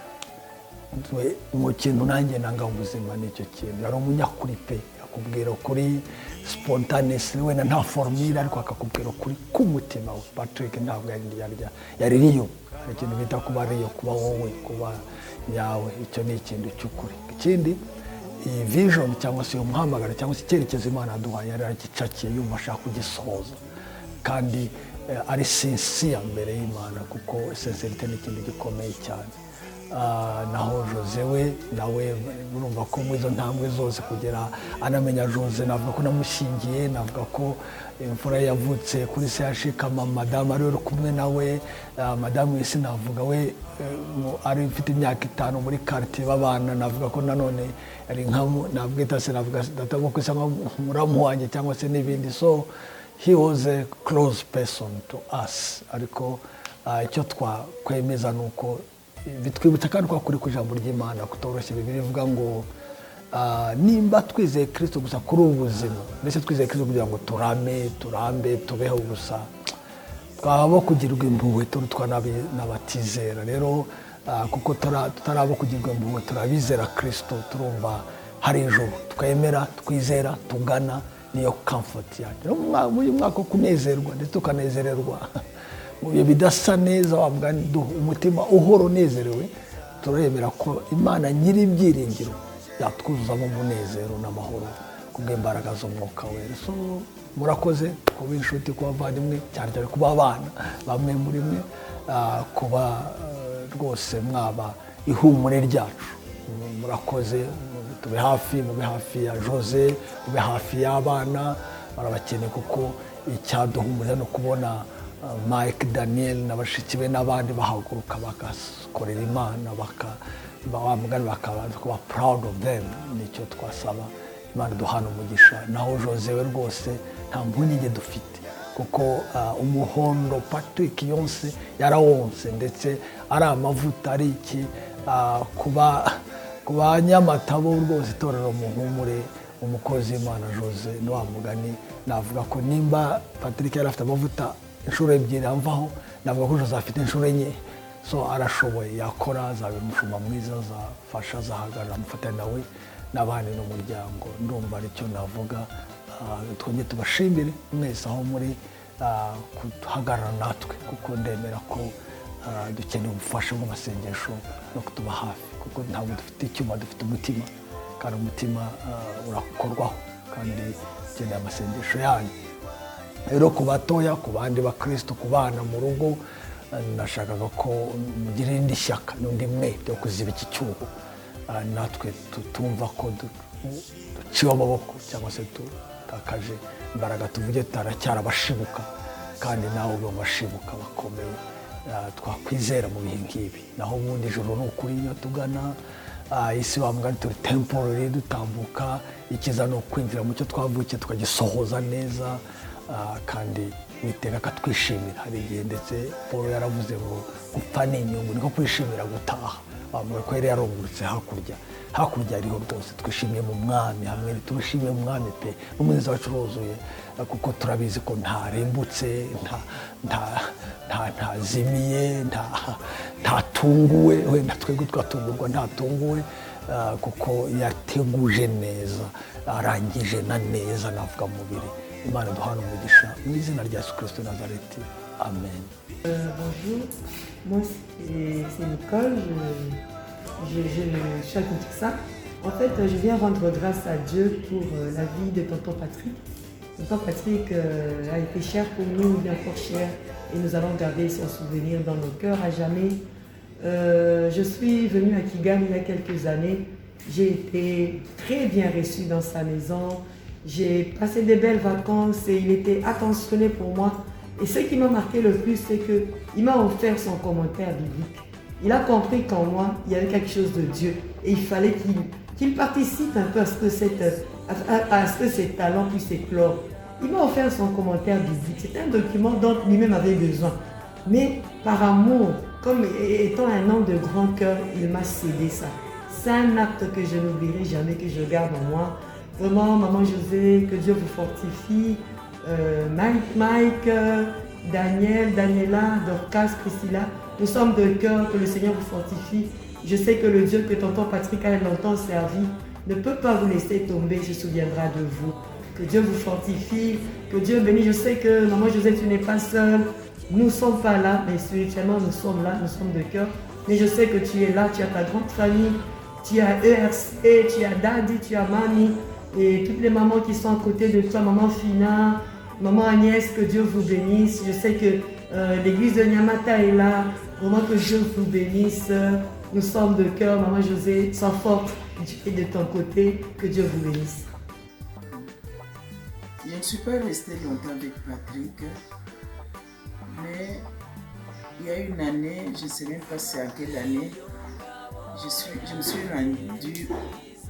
Mu kintu nanjye nanga ubuzima nicyo kintu, yari umunyakuri pe, akubwira ukuri spontaneously, wenda nta formule ariko akakubwira ukuri k'umutima we. Patrick ntabwo yari ndyarya, yari riyo, hari ikintu bita kuba riyo, kuba wowe, kuba yawe, icyo ni ikintu cy'ukuri. Ikindi iyi vision cyangwa se umuhamagaro cyangwa se icyerekezo Imana yaduhaye yari agicakiye yumva ashaka kugisohoza, kandi ari sincere mbere y'Imana, kuko sincerity ni ikintu gikomeye cyane. Naho Jose we nawe urumva ko muri izo ntambwe zose kugera anamenya Jose, navuga ko namushingiye, navuga ko imfura yavutse kuri CHK, madamu ari kumwe nawe, madamu wese navuga we ari mfite imyaka 5 muri quartier babana, navuga ko nanone ari nkamu, navuga itase, navuga datango kwisa muramu wanjye cyangwa se n'ibindi. So he was a close person to us. Ariko icyo twakwemeza nuko bitwibutsa kandi ko kuri ku ijambo ry'Imana kutoroshye. Bibiliya ivuga ngo nimba twizeye Kristo gusa kuri ubuzima, ndetse twizeye Kristo kugira ngo turambe tubeho gusa, twaba kugirwa impuhwe turutwa n'abatizera. Rero kuko tutarabo kugirwa impuhwe turabizera Kristo, turumva hari ijuru, twemera, twizera, tugana, niyo comfort yacu. Muri mwaka kunezerwa ndetse tukanezererwa mu bihe bidasa neza, umutima uhora unezerewe, turemera ko Imana nyiri ibyiringiro yatwuzuzamo umunezero n'amahoro kubw'imbaraga z'Umwuka Wera. So murakoze kuba inshuti, kuba abavandimwe, cyane cyane kuba abana bamwe muri mwe, kuba rwose mwaba ihumure ryacu. Murakoze, tube hafi, mube hafi ya Jose, mube hafi y'abana, barabakeneye kuko icyaduhumuriza no kubona Mike, Daniel n'abashiki be n'abandi bahaguruka bagakorera Imana, bakaba proud of them. Nicyo twasaba Imana duhana umugisha. Naho Jose we rwose nta mpungenge dufite, kuko umuhondo Patrick yonse yarawonse, ndetse ari amavuta ari iki, kuba Nyamatabo rwose itorero muhumure, umukozi w'Imana Jose ni wa mugani. Navuga ko nimba Patrick yari afite amavuta inshuro 2 amvaho, navuga ko Jose afite inshuro 4. So arashoboye, yakora, azaba umushumba mwiza, azafasha, azahagarara, amufatanya nawe n'abandi n'umuryango. Ndumva aricyo navuga. Twongeye tubashimire mwese aho muri kuhagarara natwe, kuko ndemera ko dukeneye ubufasha bw'amasengesho no kutuba hafi, kuko ntabwo dufite icyuma, dufite umutima, kandi umutima urakorwaho, kandi dukeneye amasengesho yanyu. Rero ku batoya, ku bandi bakristo, ku bana mu rugo, nashakaga ko mugira indi shyaka n'undi mwe byo kuziba iki cyuho, natwe tutumva ko duciwe amaboko cyangwa se tutakaje imbaraga, tuvuge taracyara bashibuka, kandi nawe ube bashibuka bakomeye, twakwizera mu bihe nk'ibi. Naho ubundi ijoro ni ukuri iyo tugana, isi bambwa turi temporary dutambuka, ikiza no kwinjira mu cyo twavukiye tukagisohoza neza, kandi Uwiteka akatwishimira. Hari igihe ndetse Paul yaravuze ngo gupfa ni inyungu, niko kwishimira gutaha. Bamwe ko yari yarungurutse hakurya ariho rwose, twishimiye mu mwami, hamwe turishimiye mu mwami pe, n'umunezero wacu uruzuye, kuko turabizi ko ntarembutse, ntazimiye, ntatunguwe, wenda twebwe twatungurwa, ntatunguwe, kuko yateguje neza, arangije na neza, navuga mu mubiri. Imana duhana umugisha mu izina rya Yesu Kristo Nazareti, amen. Bonjour, moi c'est Nicole, je suis à Kinshasa. En fait, je viens rendre grâce à Dieu pour la vie de tonton Patrick. Tonton Patrick a été cher pour nous, il est encore cher, et nous allons garder son souvenir dans nos cœurs à jamais. Je suis venue à Kigali il y a quelques années. J'ai été très bien reçue dans sa maison. J'ai passé de belles vacances et il était attentionné pour moi. Et ce qui m'a marqué le plus, c'est qu'il m'a offert son commentaire biblique. Il a compris qu'en moi, il y avait quelque chose de Dieu. Et il fallait qu'il participe un peu à ce que ses talents puissent éclore. Il m'a offert son commentaire biblique. C'était un document dont lui-même avait besoin. Mais par amour, comme étant un homme de grand cœur, il m'a cédé ça. C'est un acte que je n'oublierai jamais, que je garde en moi. Vraiment, maman José, que Dieu vous fortifie. Mike, Daniel, Daniela, Dorcas, Priscilla. Nous sommes de cœur, que le Seigneur vous fortifie. Je sais que le Dieu que tonton Patrick a longtemps servi ne peut pas vous laisser tomber, se souviendra de vous. Que Dieu vous fortifie, que Dieu bénisse. Je sais que maman Josée, tu n'es pas seule. Nous ne sommes pas là, mais spirituellement, nous sommes là, nous sommes de cœur. Mais je sais que tu es là, tu as ta grande famille, tu as ERC, tu as Daddy, tu as Mamie, et toutes les mamans qui sont à côté de toi, maman Fina, maman Agnès, que Dieu vous bénisse. Je sais que l'église de Nyamata est là, vraiment que Dieu vous bénisse. Nous sommes de cœur, maman Josée, sois forte, tu es de ton côté, que Dieu vous bénisse. Je ne suis pas restée longtemps avec Patrick, mais il y a une année, je ne sais même pas c'est en quelle année, je me suis rendue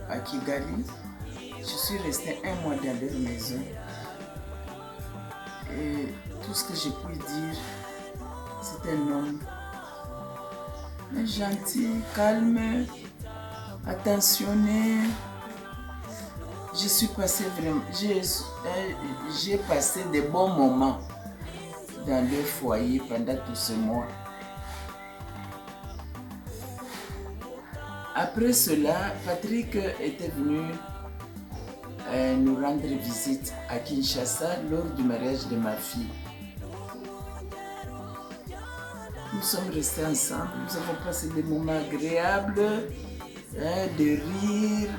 à Kigali. Je suis restée 1 mois dans leur maison. Et tout ce que j'ai pu dire, c'est un homme gentil, calme, attentionné. Je suis passé vraiment, j'ai passé de bons moments dans leur foyer pendant tout ce mois. Après cela, Patrick était venu nous rendre visite à Kinshasa lors du mariage de ma fille. Nous sommes restés ensemble, nous avons passé des moments agréables, de rire,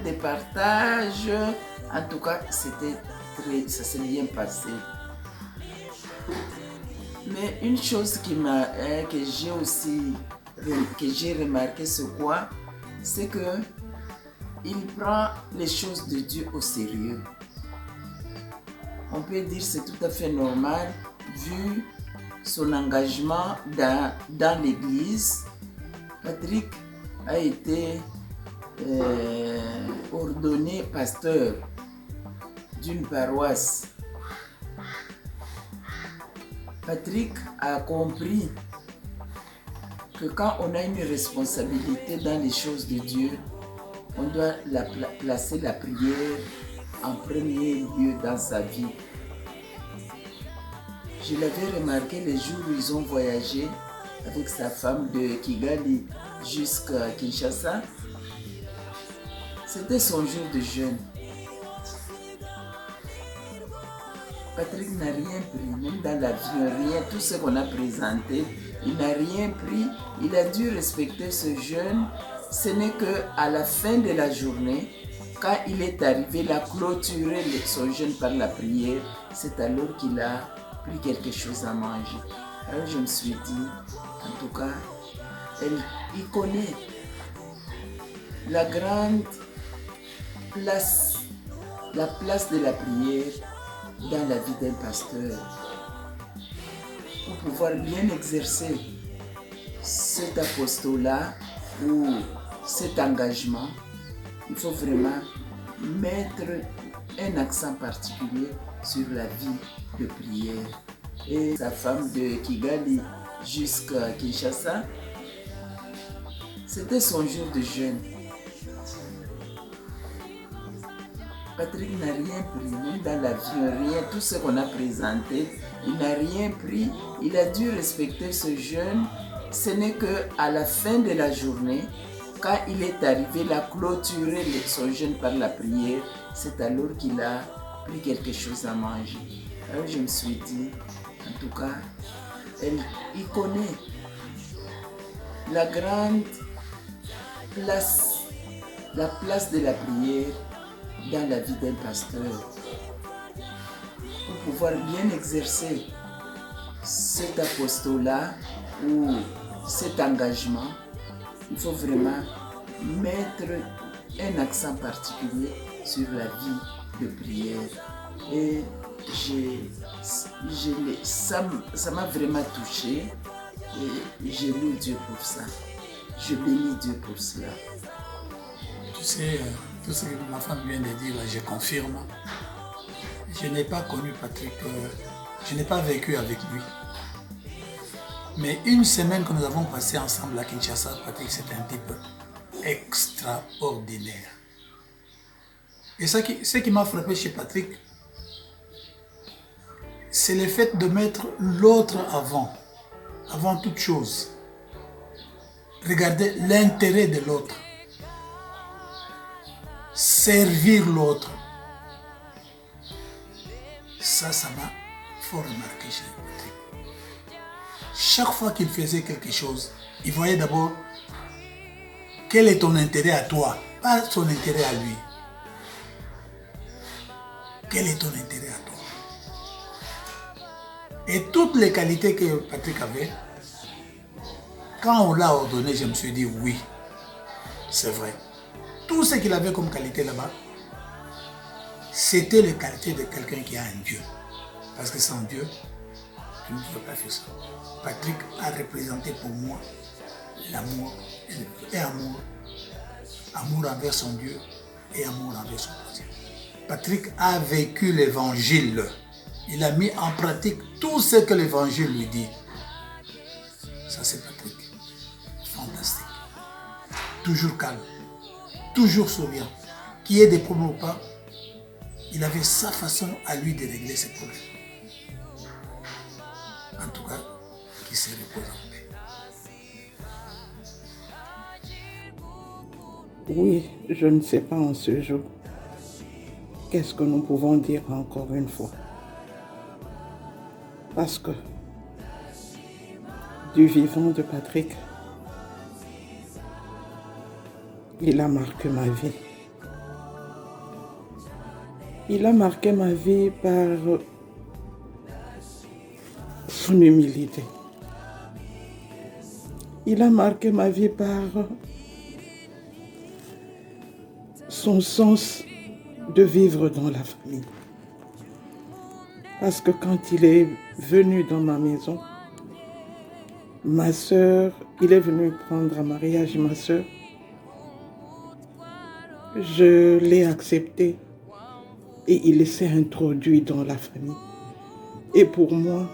de partage. En tout cas, ça s'est bien passé. Mais une chose que j'ai remarqué, c'est que il prend les choses de Dieu au sérieux. On peut dire que c'est tout à fait normal vu son engagement dans l'église. Patrick a été ordonné pasteur d'une paroisse. Patrick a compris que quand on a une responsabilité dans les choses de Dieu, on doit placer la prière en premier lieu dans sa vie. Je l'avais remarqué les jours où ils ont voyagé avec sa femme de Kigali jusqu'à Kinshasa. C'était son jour de jeûne. Patrick n'a rien pris, même dans l'avion, rien, tout ce qu'on a présenté, il n'a rien pris. Il a dû respecter ce jeûne. Ce n'est qu'à la fin de la journée, quand il est arrivé, il a clôturé son jeûne par la prière. C'est alors qu'il a pris quelque chose à manger. Alors je me suis dit, en tout cas, il connaît la grande place, la place de la prière dans la vie d'un pasteur. Pour pouvoir bien exercer cet apostolat ou cet engagement, il faut vraiment mettre un accent particulier sur la vie de prière. Et sa femme de Kigali jusqu'à Kinshasa, c'était son jour de jeûne. Patrick n'a rien pris, même dans l'avion, rien, tout ce qu'on a présenté, il n'a rien pris. Il a dû respecter ce jeûne. Ce n'est qu'à la fin de la journée, quand il est arrivé, il a clôturé son jeûne par la prière. C'est alors qu'il a pris quelque chose à manger. Alors je me suis dit, en tout cas, il connaît la grande place, la place de la prière dans la vie d'un pasteur. Pour pouvoir bien exercer cet apostolat ou cet engagement, il faut vraiment mettre un accent particulier sur la vie de prière. Et ça m'a vraiment touché et je loue Dieu pour ça. Je bénis Dieu pour cela. Tu sais, tout ce que ma femme vient de dire, je confirme. Je n'ai pas connu Patrick, je n'ai pas vécu avec lui. Mais une semaine que nous avons passée ensemble à Kinshasa, Patrick, c'était un type extraordinaire. Et ce qui m'a frappé chez Patrick, c'est le fait de mettre l'autre avant toute chose. Regarder l'intérêt de l'autre. Servir l'autre. Ça m'a fort remarqué chez Patrick. Chaque fois qu'il faisait quelque chose, il voyait d'abord quel est ton intérêt à toi, pas son intérêt à lui. Quel est ton intérêt à toi? Et toutes les qualités que Patrick avait, quand on l'a ordonné, je me suis dit oui, c'est vrai. Tout ce qu'il avait comme qualité là-bas, c'était les qualités de quelqu'un qui a un Dieu. Parce que sans Dieu, tu ne peux pas faire ça. Patrick a représenté pour moi l'amour et amour. Amour envers son Dieu et amour envers son prochain. Patrick a vécu l'évangile. Il a mis en pratique tout ce que l'évangile lui dit. Ça, c'est Patrick. Fantastique. Toujours calme. Toujours souriant. Qu'il y ait des problèmes ou pas, il avait sa façon à lui de régler ses problèmes. En tout cas, qui se repose en paix. Oui, je ne sais pas en ce jour. Qu'est-ce que nous pouvons dire encore une fois? Parce que du vivant de Patrick, il a marqué ma vie. Il a marqué ma vie par son humilité. Il a marqué ma vie par son sens de vivre dans la famille. Parce que quand il est venu dans ma maison, ma sœur, il est venu prendre en mariage ma sœur. Je l'ai accepté et il s'est introduit dans la famille. Et pour moi,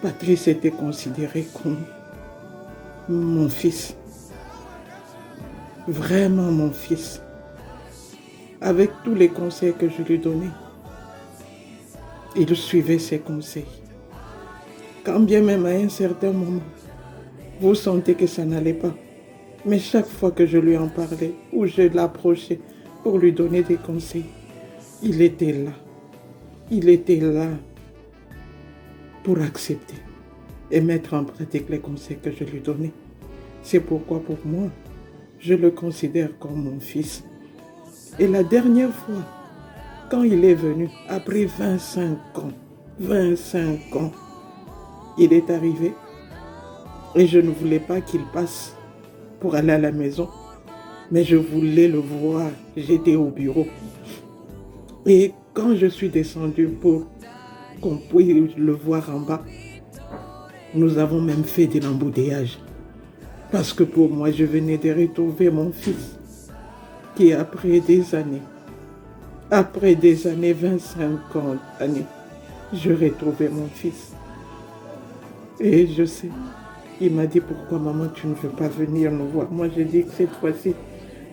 Patrice était considéré comme mon fils. Vraiment mon fils. Avec tous les conseils que je lui donnais, il suivait ses conseils. Quand bien même à un certain moment, vous sentez que ça n'allait pas. Mais chaque fois que je lui en parlais ou je l'approchais pour lui donner des conseils, il était là. Il était là pour accepter et mettre en pratique les conseils que je lui donnais. C'est pourquoi pour moi, je le considère comme mon fils. Et la dernière fois, quand il est venu, après 25 ans, il est arrivé et je ne voulais pas qu'il passe pour aller à la maison, mais je voulais le voir. J'étais au bureau. Et quand je suis descendue pour qu'on puisse le voir en bas, nous avons même fait de l'embouteillage. Parce que pour moi, je venais de retrouver mon fils, qui après des années, 25 années, je retrouvais mon fils. Et je sais, il m'a dit, pourquoi maman, tu ne veux pas venir nous voir? Moi, j'ai dit que cette fois-ci,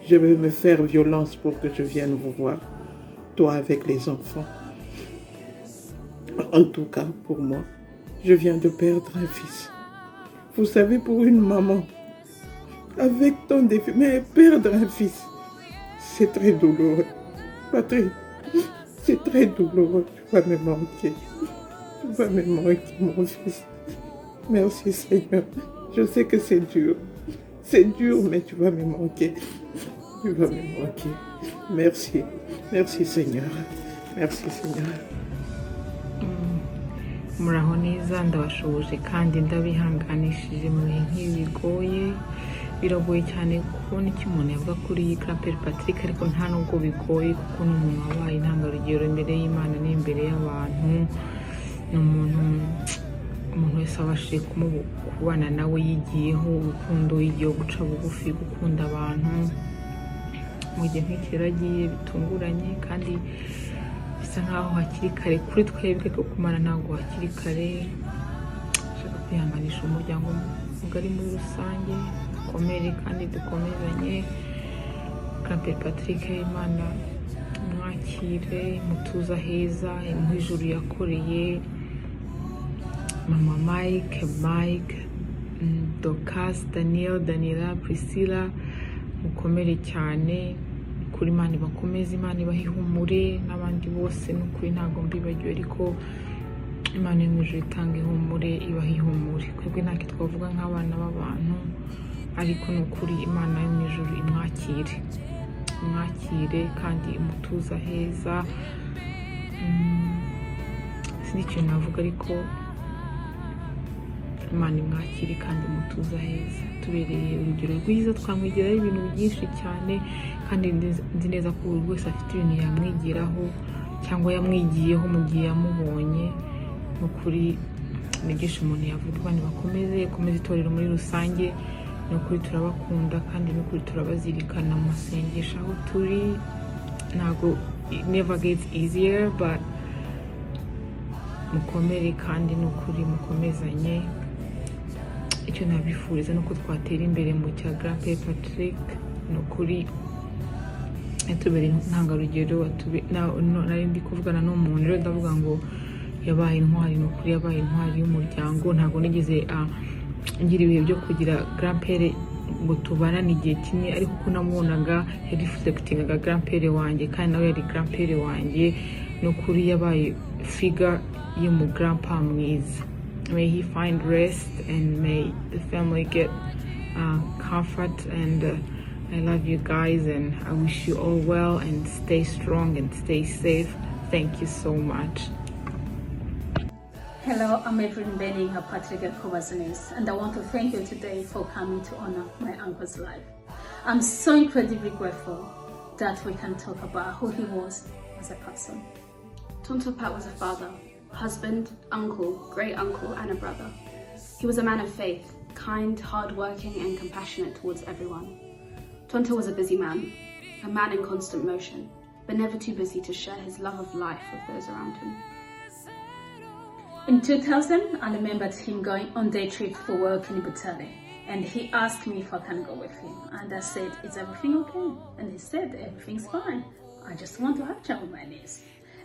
je vais me faire violence pour que je vienne vous voir, toi avec les enfants. En tout cas, pour moi, je viens de perdre un fils. Vous savez, pour une maman, avec tant de filles, mais perdre un fils, c'est très douloureux. Patrick, c'est très douloureux. Tu vas me manquer. Tu vas me manquer, mon fils. Merci, Seigneur. Je sais que c'est dur. C'est dur, mais tu vas me manquer. Tu vas me manquer. Merci. Merci, Seigneur. Merci, Seigneur. muraho neza ndabashoboje kandi ndabihanganishije mu bihe nk'ibi bigoye biragoye cyane kubona icyo umuntu yavuga kuri iyi Clapper Patrick ariko nta nubwo bigoye kuko ni umuntu wabaye intangarugero imbere y'Imana n'imbere y'abantu ni umuntu wese abashije kubana nawe yigiyeho urukundo yigiyeho guca bugufi gukunda abantu mu gihe nk'iki yaragiye bitunguranye kandi bisa nkaho hakiri kare kuri twebwe kuko Imana ntabwo hakiri kare ashaka kwihanganisha umuryango mugari muri rusange dukomere kandi dukomezanye Clapper Patrick Imana mwakire mutuza heza mu ijuru yakoreye mama Mike, Dorcas, Daniela, Priscilla, mukomere cyane kuri Imana bakomeze, Imana ibahe ihumure n'abandi bose, n'ukuri ntabwo mbibagiwe, ariko Imana yo mu ijuru itanga ihumure, ibahe ihumure. Twebwe ntacyo twavuga nk'abana b'abantu, ariko ni ukuri Imana yo mu ijuru imwakire kandi imutuza heza. Sinzi ikintu navuga, ariko Imana imwakire kandi imutuza heza. Tubereye urugero rwiza, twamwigiraho ibintu byinshi cyane, kandi nzi neza ko buri wese afite ibintu yamwigiraho cyangwa yamwigiyeho mu gihe yamubonye. Ni ukuri ni byinshi umuntu yavuga. Imana bakomeze itorero muri rusange. Ni ukuri turabakunda kandi ni ukuri turabazirikana mu masengesho aho turi. Ntabwo it never gets easier, but mukomere kandi ni ukuri mukomezanye. Icyo nabifuriza ni uko twatera imbere mu cya Grand-Père Patrick. Ni ukuri yatubereye intangarugero. Nari ndi kuvugana n'umuntu rero ndavuga ngo yabaye intwari, ni ukuri yabaye intwari y'umuryango. Ntabwo nigeze ngira ibihe byo kugira Grand-Père ngo tubanane igihe kimwe, ariko uko namubonaga yari reflectingaga Grand-Père wanjye, kandi nawe yari Grand-Père wanjye. Ni ukuri yabaye figure y'umu grandpa mwiza. May he find rest and may the family get comfort, and I love you guys and I wish you all well, and stay strong and stay safe. Thank you so much. Hello, I'm Evelyn Benning, Patrick Kovazanis, and I want to thank you today for coming to honor my uncle's life. I'm so incredibly grateful that we can talk about who he was as a person. Tonto Pat was a father, husband, uncle, great uncle, and a brother. He was a man of faith, kind, hard-working, and compassionate towards everyone. Tonto was a busy man in constant motion, but never too busy to share his love of life with those around him. In 2000, I remembered him going on day trip for work in Butale, and he asked me if I can go with him. And I said, "Is everything okay?" And he said, "Everything's fine. I just want to have chat with my niece."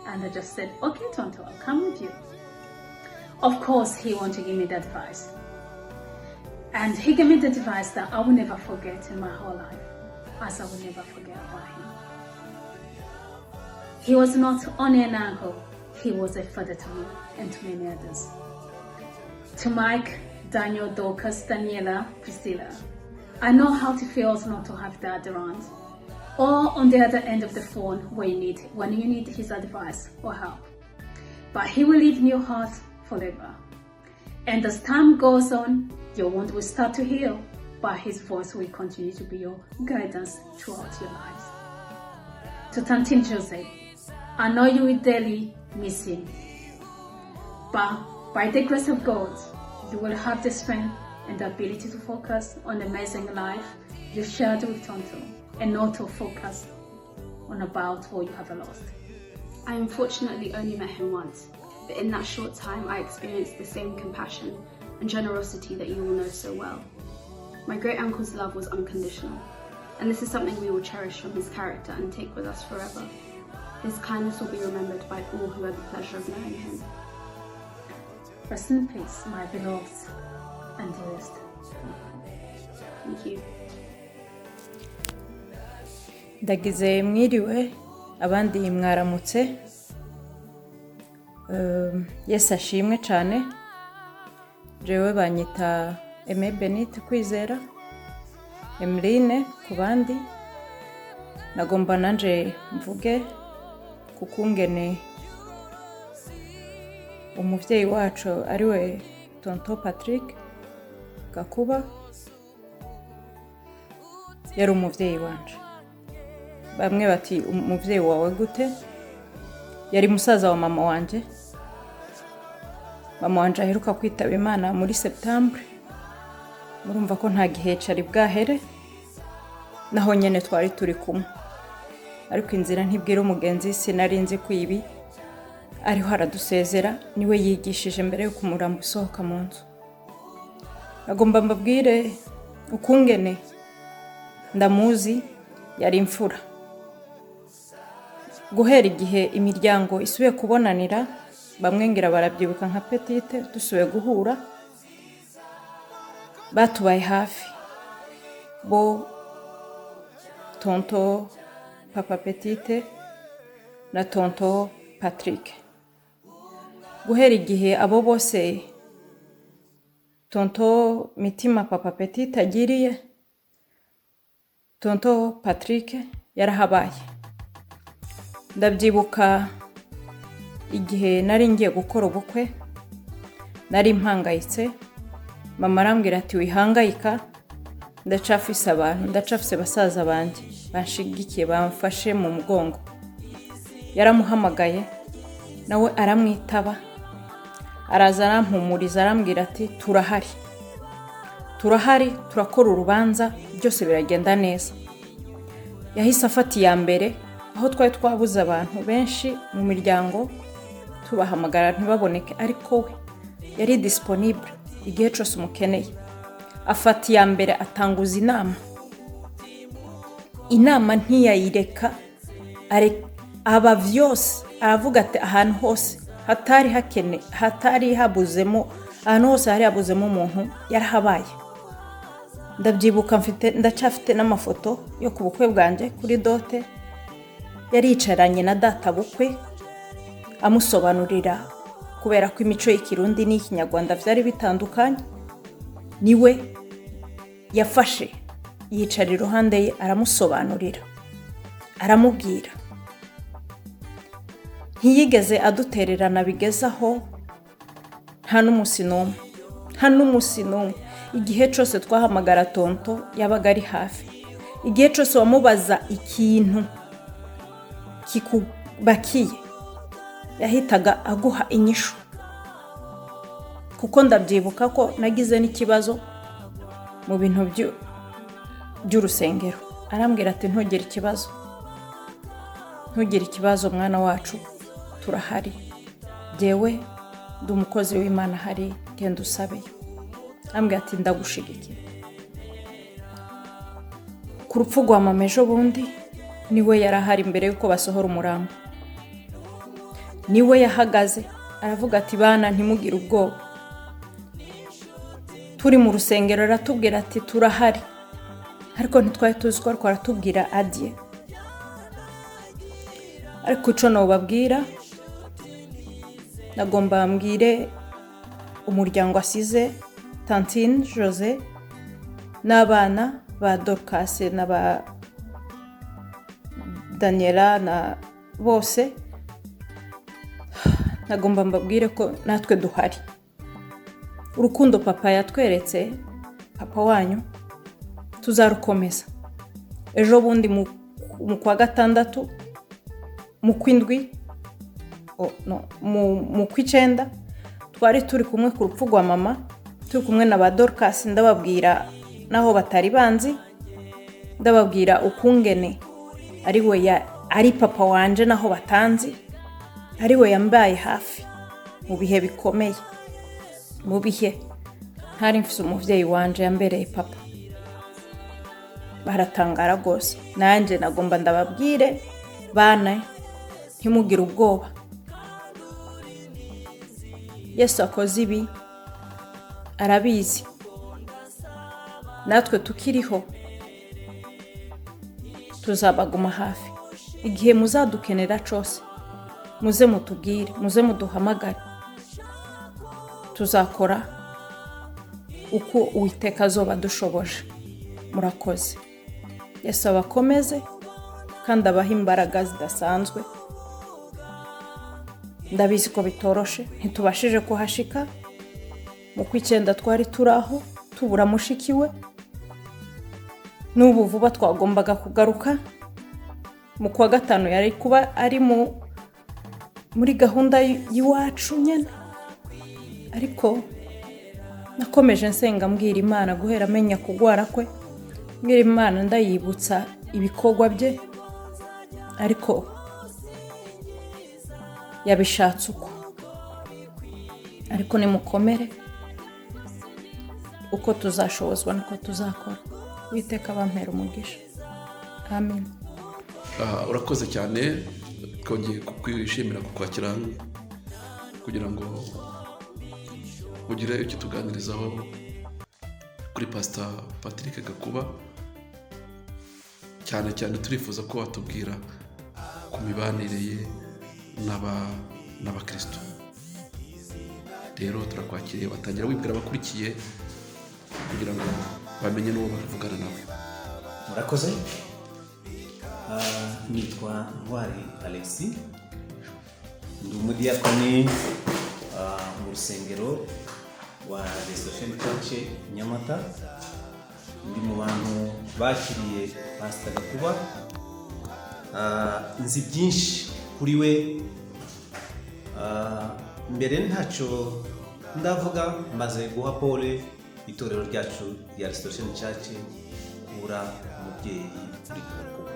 And I just said, "Okay, Tonto, I'll come with you." Of course, he wanted to give me the advice. And he gave me the advice that I will never forget in my whole life, as I will never forget about him. He was not only an uncle, he was a father to me and to many others. To Mike, Daniel, Dorcas, Daniela, Priscilla, I know how to feel not to have dad around, or on the other end of the phone when you need his advice or help. But he will live in your heart forever. And as time goes on, your wound will start to heal, but his voice will continue to be your guidance throughout your lives. To Tantine Jose, I know you will daily miss him, but by the grace of God, you will have the strength and the ability to focus on the amazing life you shared with Tonto, and not to focus on about what you have lost. I unfortunately only met him once, but in that short time I experienced the same compassion and generosity that you all know so well. My great uncle's love was unconditional, and this is something we will cherish from his character and take with us forever. His kindness will be remembered by all who had the pleasure of knowing him. Rest in peace, my beloved and dearest. Thank you. Ndagize mwiriwe, abandi mwaramutse. Yesu ashimwe cyane. Jewe banyita Aime Benite Kwizera, Emeline ku bandi. Nagomba nanje mvuge kukungene umuvyeyi wacu ariwe Tonto Patrick Gakuba yari umuvyeyi wanje. Bamwe bati umuvyeyi wawe gute? Yari musaza wa mama wanje. Mama wanje aheruka kwitaba Imana muri Septembre. Murumva ko nta gihe cari bwahere, naho nyene twari turi kumwe. Ariko inzira ntibwira umugenzi, sinari nzi ko ibi ariho aradusezera, niwe yigishije mbere yo kumuramba usohoka mu nzu. Nagomba mbabwire ukungene ndamuzi, yari imfura. Guhera igihe imiryango isubiye kubonanira, bamwe ngira barabyibuka nka Petite dusubiye guhura batubaye hafi bo tonto papa Petite na tonto Patrick. Guhera igihe abo bose tonto Mitima papa Petite agiriye, tonto Patrick yarahabaye. Ndabyibuka igihe nari ngiye gukora ubukwe, nari mpangayitse, mama arambwira ati wihangayika, ndacafise abantu, ndacafise basaza banje banshigikiye bamfashe mu mugongo. Yaramuhamagaye nawe aramwitaba, araza arampumuriza arambwira ati turahari, turakora urubanza, byose biragenda neza. Yahise afata iya mbere, aho twari twabuze abantu benshi mu miryango tubahamagara ntibaboneke, ariko we yari disponible igihe cyose umukeneye. Afata iya mbere atanguza inama ntiyayireka, aba vyose aravuga ati ahantu hose hatari habuzemo, ahantu hose hari habuzemo umuntu yarahabaye. Ndabyibuka ndacafite n'amafoto yo ku bukwe bwanje kuri dote, yaricaranye na data bukwe amusobanurira, kubera ko imico y'ikirundi n'ikinyarwanda vyari bitandukanye. Niwe yafashe yicara iruhande ye aramusobanurira, aramubwira. Ntiyigeze adutererana bigezaho nta n'umusi n'umwe. Igihe cyose twahamagara tonto yabaga ari hafi. Igihe cyose wamubaza ikintu kikubakiye yahitaga aguha inyishu. Kuko ndabyibuka ko nagize n'ikibazo mu bintu by'urusengero. Arambwira ati ntugire ikibazo mwana wacu, turahari. Jewe ndi umukozi w'Imana, hari genda usabe. Arambwira ati ndagushigikiye. Ku rupfu rwa mama ejo bundi niwe yarahari mbere yuko basohora umurambo. Niwe yahagaze aravuga ati bana ntimugire ubwoba. Turi mu rusengero aratubwira ati turahari, ariko ntitwari tuzi ko ariko aratubwira adiye. Ariko ico nobabwira, nagomba mbwire umuryango asize, Tantine Jose n'abana ba Dorcas na ba Daniela na bose, nagomba mbabwire ko natwe duhari. Urukundo papa yatweretse, papa wanyu, tuzarukomeza. Ejo bundi mu kwa gatandatu, mu kwindwi, mu kw'icenda, twari turi kumwe ku rupfu rwa mama, turi kumwe na ba Dorcas, ndababwira naho batari banzi, ndababwira ukungene ari papa wanje naho batanzi, ari we yambaye hafi mu bihe bikomeye, mu bihe ntari mfise umuvyeyi wanje yambereye papa. Baratangara rwose. Nanje nagomba ndababwire bana ntimugire ubwoba. Yesu akoze ibi arabizi. Natwe tukiriho tuzabaguma hafi. Igihe muzadukenera cose muze mutubwire, muze muduhamagare. Tuzakora uko Uwiteka azoba dushoboje. Murakoze. Yesu abakomeze kandi abaha imbaraga zidasanzwe. Ndabizi ko bitoroshe, ntitubashije kuhashika. Mu kw'icenda twari turaho tubura mushikiwe. N'ubu vuba twagombaga kugaruka. Mu kwa gatanu yari kuba ari muri gahunda y'iwacu nyene. Ariko nakomeje nsenga mbwira Imana guhera amenya kugwara kwe. Mbwira Imana ndayibutsa ibikorwa bye. Ariko yabishatse uko. Ariko nimukomere, uko tuzashobozwa niko tuzakora. Uwiteka bampera umugisha. Amen. Urakoze cyane, twongeye kukwishimira kukwakira kugira ngo ugire icyo tuganirizaho kuri Pastor Patrick Gakuba, cyane cyane turifuza ko watubwira ku mibanire ye n'abakristo. Rero turakwakiriye, watangira wibwira abakurikiye kugira ngo bamenye n'uwo bavugana nawe. Murakoze. Nitwa Ntwari Alexis, ndi umudiyakoni mu rusengero wa Restoration Church Nyamata. Ndi mu bantu bakiriye Pastor Gakuba. Nzi byinshi kuri we. Mbere ntacyo ndavuga, maze guha Pole itorero ryacu rya Restoration Church kubura umubyeyi uri Gakuba.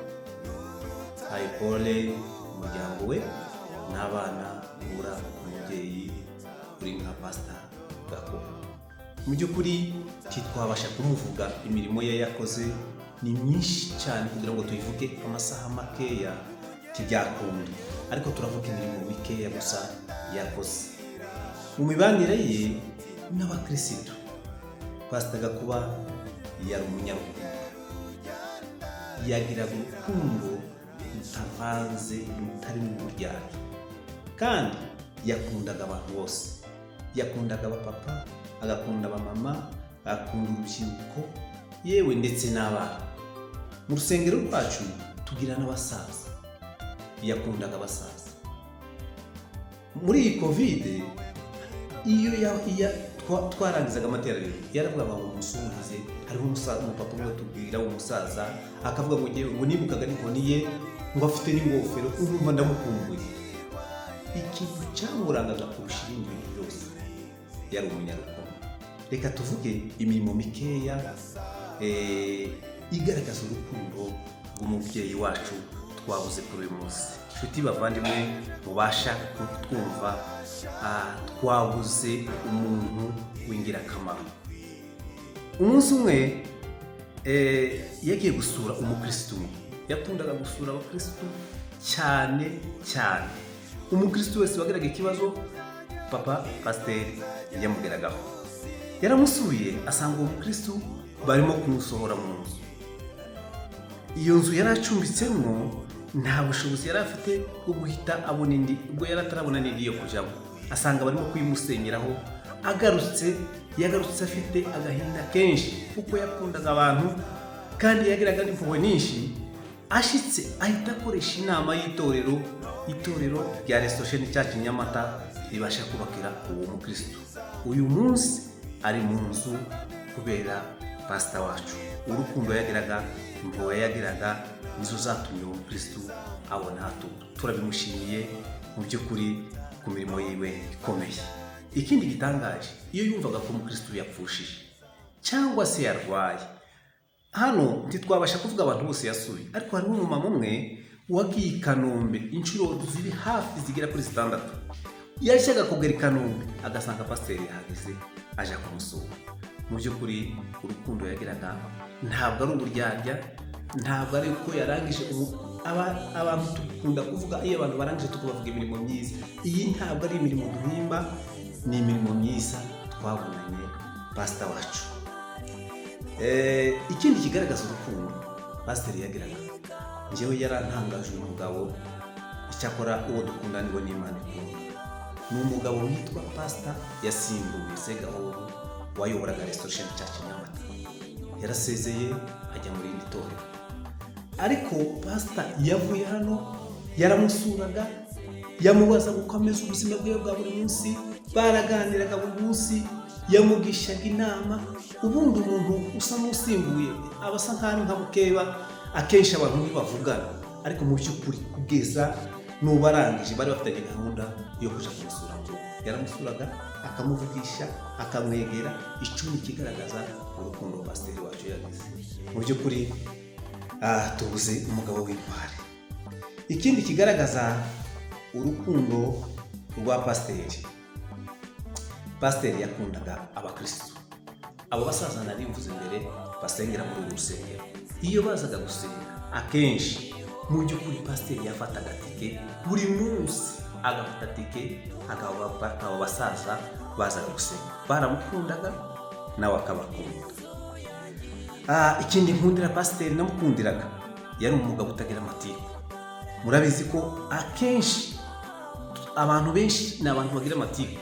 Hayi Pole umuryango we n'abana kubura umubyeyi uri nka Pastor Gakuba. Mu by'ukuri twabasha kumuvuga, imirimo ye yakoze ni myinshi cyane kugira ngo tuyivuge amasaha makeya byakunda, ariko turavuga imirimo mikeya gusa yakoze. Mu mibanire ye n'abakristo, Pastor Gakuba yari umunyarukundo, yagiraga urukundo rutavanze, rutari mu buryarya, kandi yakundaga abantu bose. Yakundaga abapapa, agakunda abamama, agakunda urubyiruko, yewe ndetse n'abana. Mu rusengero rwacu tugira n'abasaza, yakundaga abasaza. Muri iyi COVID, iyo twarangizaga amateraniro, yaravuga ngo umusubize, hariho umupapa umwe tubwira umusaza, akavuga ngo nibukaga n'inkoni ye, ngo afite n'ingofero, urumva ndamukumbuye. Ikintu cyamurangaga kurusha ibindi bintu byose yari umunyarukundo. Reka tuvuge imirimo mikeya igaragaza urukundo rw'umubyeyi wacu twabuze kuri uyu munsi. Inshuti bavandimwe mubasha kutwumva, twabuze umuntu w'ingirakamaro. Umunsi umwe yagiye gusura umukristo umwe. Yakundaga gusura abakristo cyane cyane. Umukristo wese wagiraga ikibazo, papa pasiteri yamugeragaho. Yaramusuye asanga uwo mukristo barimo kumusohora mu nzu. Iyo nzu yari acumbitsemo nta bushobozi yari afite bwo guhita abona indi, ubwo yari atarabona n'indi yo kujyamo. Asanga barimo kuyimusenyeraho. Yagarutse afite agahinda kenshi kuko yakundaga abantu kandi yagiraga n'impuhwe nyinshi. Ashitse ahita akoresha inama y'itorero rya Restoration Church Nyamata ribasha kubakira uwo mukristo. Uyu munsi ari mu nzu kubera pastor wacu. Urukundo yagiraga, impuhwe yagiraga, nizo zatumye uwo mukristo abona hato. Turabimushimiye mu by'ukuri ku mirimo yiwe ikomeye. Ikindi gitangaje, iyo yumvaga ko umukristo yapfushije cyangwa se yarwaye, hano ntitwabasha kuvuga abantu bose yasuye, ariko hariho umumama umwe wagiye i Kanombe inshuro ziri hafi zigera kuri 6. Yashyaga kugera i Kanombe agasanga pasiteri yahageze aje kumusura. Mu by'ukuri urukundo yagiraga ntabwo ari uburyarya, ntabwo ari uko yarangije. Abantu dukunda kuvuga iyo abantu barangije tukabavuga imirimo myiza. Iyi ntabwo ari imirimo duhimba, ni imirimo myiza twabonanye pastor wacu. Ikindi kigaragaza urukundo pasiteri yagiraga, njyewe yarantangaje umugabo, icyakora uwo dukunda niwe n'Imana ikunda. Ni umugabo witwa Pastor yasimbuye Segahoro wayoboraga Restoration Church Nyamata. Yarasezeye ajya muri indi torero, ariko Pastor yavuye hano yaramusuraga, yamubaza uko ameze ubuzima bwe bwa buri munsi, baraganiraga buri munsi, yamugishaga inama. Ubundi umuntu usa n'usimbuye abasa nk'ari nka mukeba, akenshi abantu ntibavugana, ariko mu by'ukuri kugeza n'ubarangije bari bafitanye gahunda yo kuja kumusura. Yaramusuraga akamuvugisha, akamwegera. Icumi kigaragaza urukundo pasiteri wacu yagize. Mu by'ukuri tubuze umugabo w'intwari. Ikindi kigaragaza urukundo rwa pasiteri, pasiteri yakundaga abakristo. Abo basaza nari mvuze mbere basengera muri uru rusengero, iyo bazaga gusenga akenshi mu by'ukuri pasiteri yafataga tike buri munsi agafata tike abo basaza bazaga gusenga, baramukundaga nawe akabakunda. Ikindi nkundira pasiteri namukundiraga, yari umugabo utagira amatiku. Murabizi ko akenshi abantu benshi ni abantu bagira amatiku.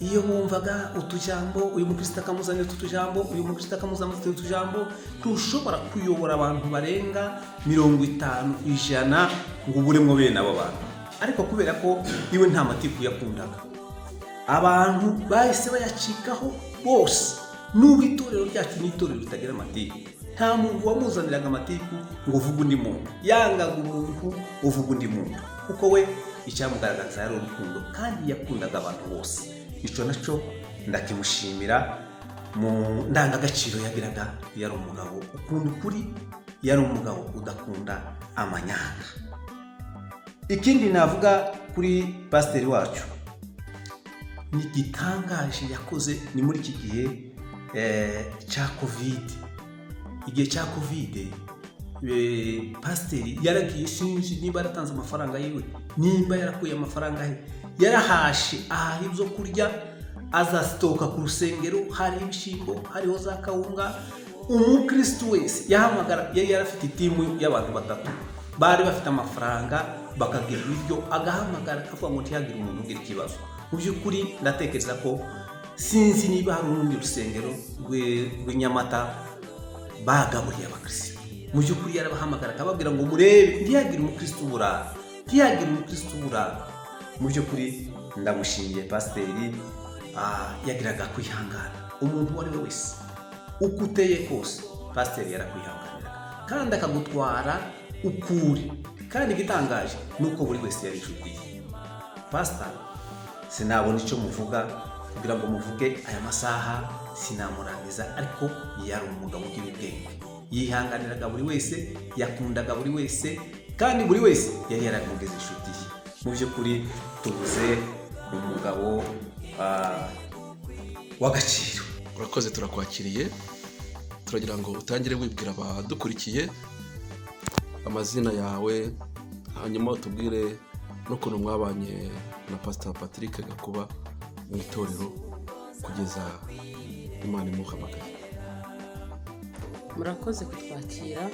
Iyo bumvaga utujambo, uyu mukristo akamuzanira utujambo, uyu mukristo akamuzanira utujambo, tushobora kuyobora abantu barenga 50 ijana ngo uburemwo bene abo bantu. Ariko kubera ko iwe nta matiku yakundaga, abantu bahise bayacikaho bose. N'ubu itorero ryacu ni itorero ritagira amatiku. Nta muntu wamuzaniraga amatiku ngo uvuge undi muntu, yangaga umuntu uvuga undi muntu, kuko we icyamugaragaza yari urukundo kandi yakundaga abantu bose. Icyo nacyo ndakimushimira mu ndangagaciro yagiraga. Yari umugabo ukunda ukuri, yari umugabo udakunda amanyanga. Ikindi navuga kuri pasiteri wacu ni gitangaje yakoze ni muri iki gihe cya covid. Igihe cya covid pasiteri yaragiye, sinzi niba yaratanze amafaranga yiwe, nimba yarakuye amafaranga ye, yarahashe ahaha ibyo kurya, azasitoka ku rusengero, hari ibishyimbo, hariho za kawunga. Umukristo wese yahamagara, yari yarafite itimu y'abantu 3 bari bafite amafaranga bakagira ibiryo, agahamagara akavuga ngo ntihagire umuntu ugira ikibazo. Mu by'ukuri ndatekereza ko sinzi niba hari urundi rusengero rw'Inyamata bagaburiye abakristo. Mu by'ukuri yarabahamagara akababwira ngo murebe ntihagire umukristo ubura, ntihagire umukristo ubura. Mu by'ukuri ndamushimiye pasiteri, yagiraga kwihangana. Umuntu uwo ari we wese uko uteye kose, pasiteri yarakwihanganiraga kandi akagutwara ukuri. Kandi igitangaje nuko buri wese yari inshuti ye. Pastor sinabona icyo muvuga kugira ngo muvuge aya masaha, sinamurangiza, ariko yari umugabo ugira ubwenge, yihanganiraga buri wese, yakundaga buri wese, kandi buri wese yari yaramugeze inshuti ye. Mu by'ukuri tubuze umugabo w'agaciro. Urakoze, turakwakiriye. Turagira ngo utangire wibwira abadukurikiye amazina yawe, hanyuma utubwire n'ukuntu mwabanye na Pastor Patrick Gakuba mu itorero kugeza Imana imuhamagaye. Murakoze kutwakira.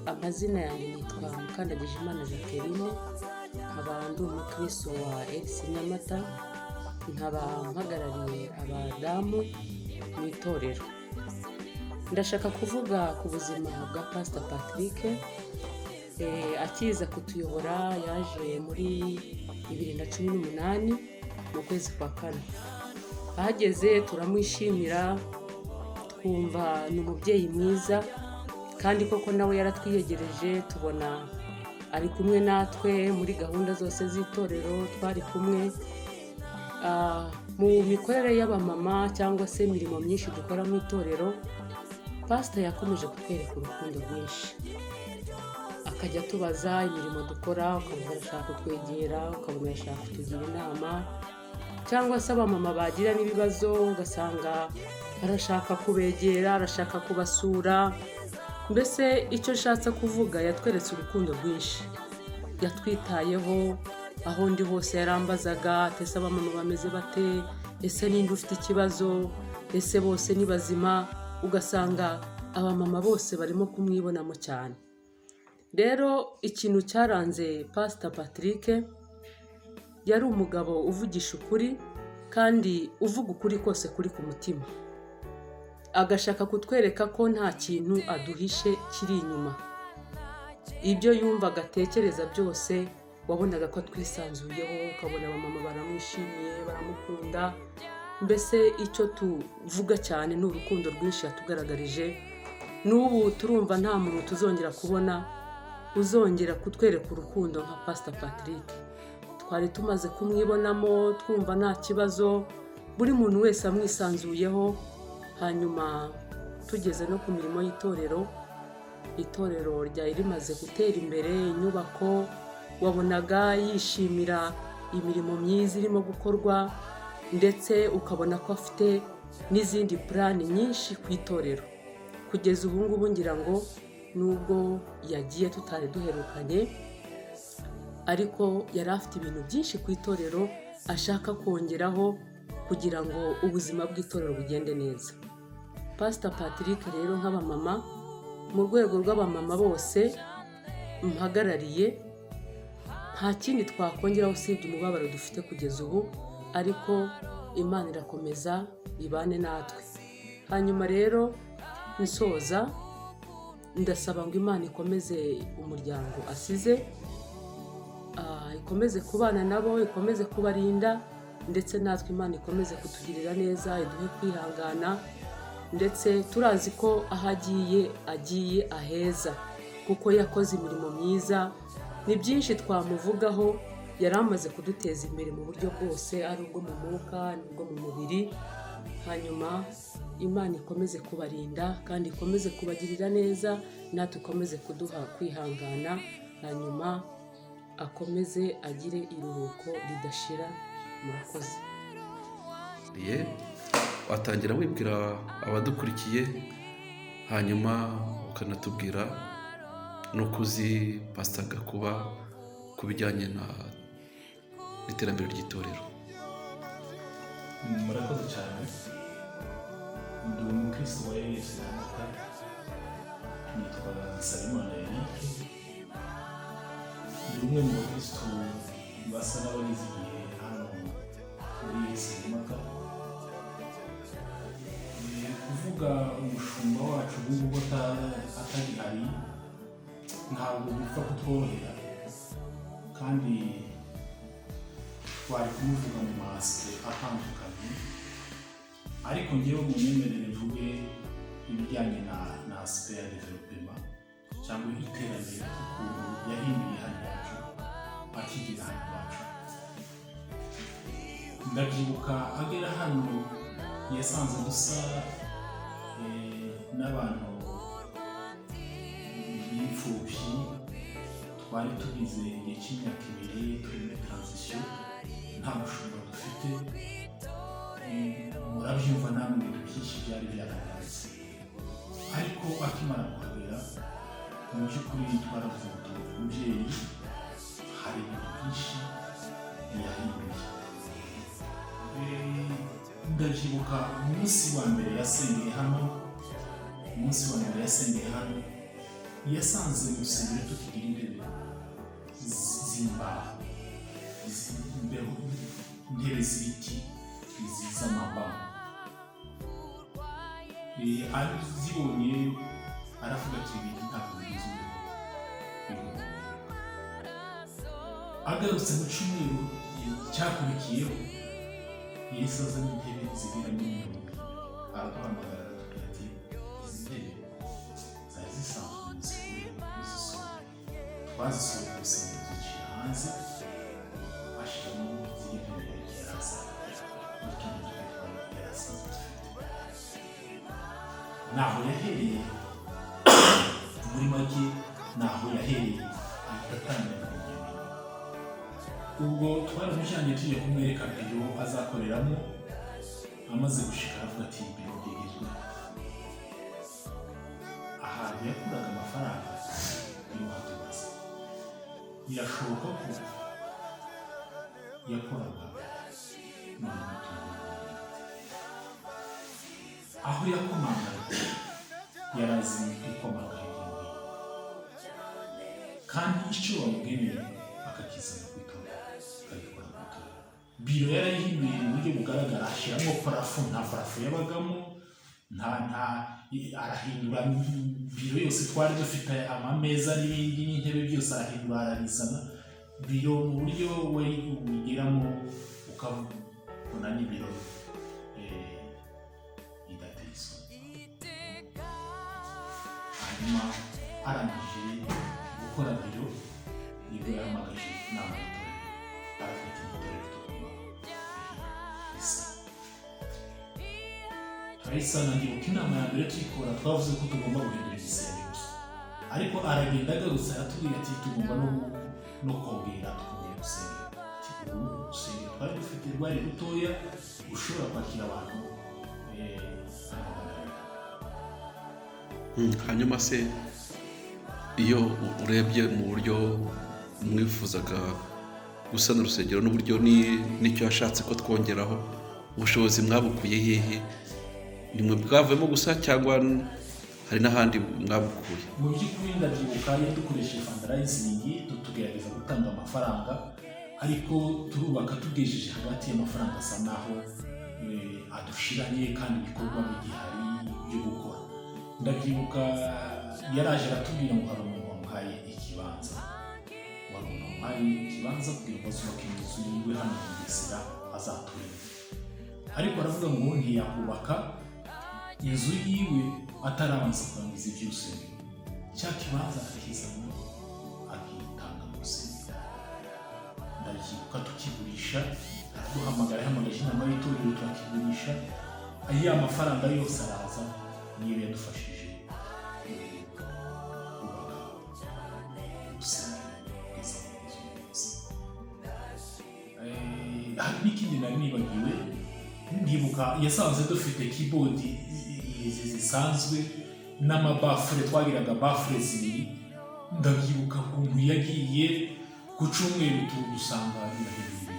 Amazina yanjye nitwa Mukandagijimana Jacqueline, nkaba ndi umukristo wa LC Nyamata, nkaba mpagarariye abadamu mu itorero. Ndashaka kuvuga ku buzima bwa Pastor Patrick. Akiza kutuyobora yaje muri 2018 mu kwezi kwa 4. Ahageze turamwishimira, twumva ni umubyeyi mwiza, kandi koko nawe yaratwiyegereje, tubona ari kumwe natwe muri gahunda zose z'itorero. Twari kumwe mu mikorere y'abamama cyangwa se imirimo myinshi dukora mu itorero. Pastor yakomeje kutwereka urukundo rwinshi, akajya tubaza imirimo dukora, ukabona ashaka kutwegera, ukabona ashaka kutugira inama, cyangwa se abamama bagira n'ibibazo ugasanga arashaka kubegera, arashaka kubasura. Mbese icyo nshatse kuvuga, yatweretse urukundo rwinshi, yatwitayeho. Aho ndi hose yarambazaga, ese abamama bameze bate, ese ninde ufite ikibazo, ese bose ni bazima. Ugasanga abamama bose barimo kumwibonamo cyane. Rero ikintu cyaranze Pastor Patrick, yari umugabo uvugisha ukuri, kandi uvuga ukuri kose kuri ku mutima, agashaka kutwereka ko nta kintu aduhishe kiri inyuma. Ibyo yumvaga atekereza byose wabonaga ko twisanzuyeho, ukabona abamama baramwishimiye, baramukunda. Mbese icyo tuvuga cyane ni urukundo rwinshi yatugaragarije. N'ubu turumva nta muntu tuzongera kubona uzongera kutwereka urukundo nka Pastor Patrick. Twari tumaze kumwibonamo, twumva nta kibazo, buri muntu wese amwisanzuyeho. Hanyuma tugeze no ku mirimo y'itorero, itorero ryari rimaze gutera imbere, inyubako wabonaga yishimira imirimo myiza irimo gukorwa, ndetse ukabona ko afite n'izindi plani nyinshi ku itorero. Kugeza ubu ngubu ngira ngo nubwo yagiye tutari duherukanye, ariko yari afite ibintu byinshi ku itorero ashaka kongeraho kugira ngo ubuzima bw'itorero bugende neza. Pastor Patrick rero nk'abamama, mu rwego rw'abamama bose mpagarariye, nta kindi twakongeraho usibye umubabaro dufite kugeza ubu, ariko Imana irakomeza ibane natwe. Hanyuma rero nsoza ndasaba ngo Imana ikomeze umuryango asize, ikomeze kubana nabo, ikomeze kubarinda, ndetse natwe Imana ikomeze kutugirira neza, iduhe kwihangana, ndetse turazi ko aho agiye aheza, kuko yakoze imirimo myiza. Ni byinshi twamuvugaho, yari amaze kuduteza imbere mu buryo bwose, ari ubwo mu mwuka n'ubwo mu mubiri. Hanyuma Imana ikomeze kubarinda kandi ikomeze kubagirira neza, natwe ikomeze kuduha kwihangana, hanyuma akomeze agire iruhuko ridashira. Murakoze. Watangira wibwira abadukurikiye, hanyuma ukanatubwira nuko uzi Pastor Gakuba ku bijyanye n'iterambere ry'itorero. Murakoze cyane. Ndi umukristo wa Yesu Nyamata, nitwa Nsabimana Eric. Ndi umwe mu bakristo basa n'abagize igihe hano muri Yesu Nyamata. Kuvuga umushumba wacu w'ubu atagihari ntabwo bipfa kutworohera, kandi twari kumuvuga mu masite atandukanye, ariko ngewe mu myemerere mvuge ibijyanye na asipe ya developema cyangwa iterambere, ukuntu yahinduye hano iwacu akigera hano iwacu. Ndabyibuka agera hano yasanze dusa n'abantu b'imfubyi, twari tugize igihe cy'imyaka 2 turi muri transition, nta mushumba dufite. Murabyumva namwe ibintu byinshi byari byarahagaze, ariko akimara kuhagera mu by'ukuri twaravuze ngo umubyeyi hari ibintu byinshi yahinduye. Ndabyibuka umunsi wa mbere yasengeye hano, yasanze mu rusengero tukigira intebe z'imbaho, intebe z'ibiti z'amabara. Azibonye aravuga ati ibintu ntabwo bigezweho. Agarutse mu cyumweru cyakurikiyeho, Yesu azanye intebe zigera muri 100, araduhamagara aratubwira ati izi ntebe zari zisanzwe muzisura, twazisura ku rusengero zicira hanze, bashyiramo ziri intebe yaraza n'utundi twari yarasanzwe dufite. Naho yahereye muri make, naho yahereye ahita atangira kugenda. Ubwo twaramujyanye tugiye kumwereka biro azakoreramo, amaze gushika aravuga ati biro byegejwe. Ahantu yakuraga amafaranga niho hatubatse. Birashoboka ko yakoraga aho yakomangaga, yarazi ikomaga ibintu, kandi icyo bamugeneye akakizana ku itorero akagikora ku itorero. Biro yarayihinduye mu buryo bugaragara, ashyiramo parafo, nta parafo yabagamo, arahindura biro yose. Twari dufite amameza n'ibindi n'intebe byose arahindura, ararizana biro mu buryo we ubigeramo ukabona n'ibiro idateye isoni. Hanyuma arangije gukora biro, nibwo yahamagaje inama y'itorero, arafata itorero tugomba turayisana. Ndibuka inama ya mbere tuyikora twavuze ko tugomba guhindura igisenge gusa, ariko aragenda agarutse aratubwira ati tugomba no kongera tukongera gusengera. Urusengero twari dufite rwari rutoya, ushobora kwakira abantu. Hanyuma se iyo urebye mu buryo mwifuzaga gusana urusengero n'uburyo n'icyo yashatse ko twongeraho ubushobozi mwabukuye hehe nimwe bwavemo gusa cyangwa hari n'ahandi mwabukuye? Mu by'ukuri ndabyibuka iyo dukoresheje fundraising tugerageza gutanga amafaranga ariko turubaka tugejeje hagati y'amafaranga asa naho adushiranye kandi ibikorwa bigihari byo gukora. Ndabyibuka yaraje aratubwira ngo hari umuntu wamuhaye ikibanza kugira ngo azubake inzu yiwe hano mu Bugesera azaturemo, ariko aravuga ngo ntiyakubaka inzu yiwe atarabanza kurangiza iby'urusengero. Cya kibanza akizana akitanga mu rusengero. Ndabyibuka tukigurisha, duhamagaye inama y'itorero turakigurisha, ya mafaranga yose araza niyo yadufashije kubaka urusengero kugeza mu buzima. Hari n'ikindi nari nibagiwe, ndibuka yasanze dufite keyboard zisanzwe n'amabafure, twagiraga bafure zibiri. Ndabyibuka ukuntu yagiye ku cyumweru dusanga birahindura,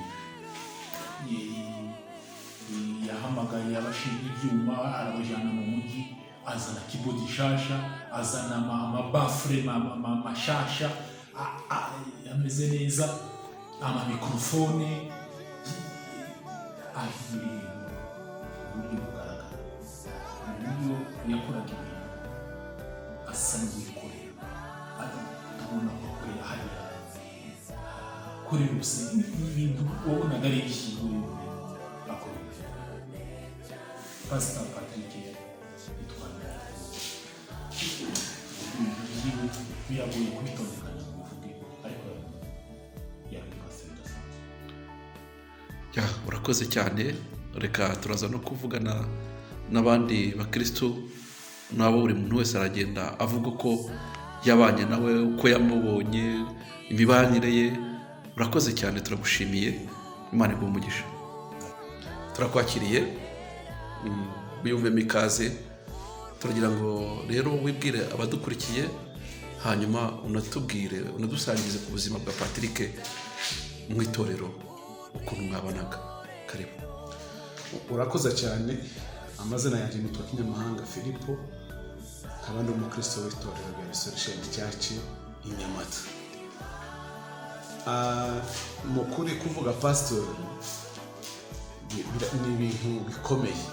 yahamagaye abashinzwe ibyuma arabajyana mu mujyi, azana keyboard nshasha, azana amabafure mashasha ameze neza, amamikorofone, ahindura uburyo bugaragara, uburyo yakoraga ibintu asa n'uwikorera, tubona ko akorera hariya kuri ruse ibintu wabonaga ari igishyirwa akorera. Pastor Patrick yitwara biragoye kubitondekanya ngo bivuge, ariko yari pastor udasanzwe. Urakoze cyane. Reka turaza no kuvugana n'abandi bakristo nabo, buri muntu wese aragenda avuga ko yabanye nawe, uko yamubonye, imibanire ye. Urakoze cyane, turagushimiye, Imana iguhe umugisha. Turakwakiriye, wiyumvemo ikaze. Turagira ngo rero wibwire abadukurikiye, hanyuma unatubwire, unadusangize ku buzima bwa Patrick mu itorero ukuntu mwabanaga. Karibu. Urakoze cyane. Amazina yanjye nitwa Kinyamahanga Filipo, nkaba ndi umukristo w'itorero rya Resurrection Church i Nyamata. Mu kuri kuvuga pastor ni ibintu bikomeye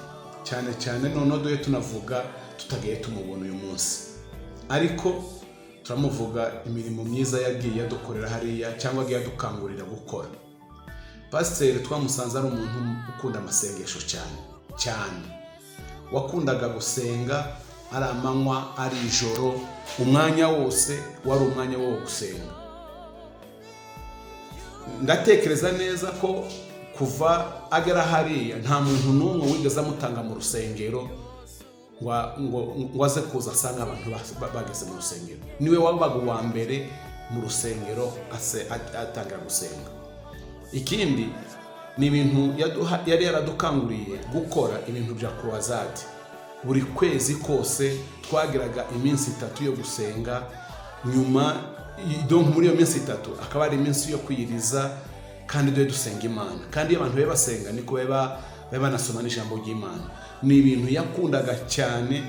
cyane cyane, none duhe tunavuga tutagiye tumubona uyu munsi, ariko turamuvuga imirimo myiza yagiye yadukorera hariya cyangwa yagiye yadukangurira gukora. Pasiteri twamusanze ari umuntu ukunda amasengesho cyane, wakundaga gusenga ari amanywa ari ijoro, umwanya wose wari umwanya wo gusenga. Ndatekereza neza ko kuva agera hariya nta muntu n'umwe wigeze amutanga mu rusengero ngo aze kuza asanga abantu bageze mu rusengero. Niwe wabaga uwa mbere mu rusengero atangira gusenga. Ikindi ni ibintu yari yaradukanguriye gukora ibintu bya croisade. Buri kwezi kose twagiraga iminsi 3 yo gusenga, nyuma muri iyo minsi 3 akaba ari iminsi yo kwiyiriza kandi dusenga Imana. Kandi abantu be basenga niko banasoma n'ijambo ry'Imana. Ni ibintu yakundaga cyane.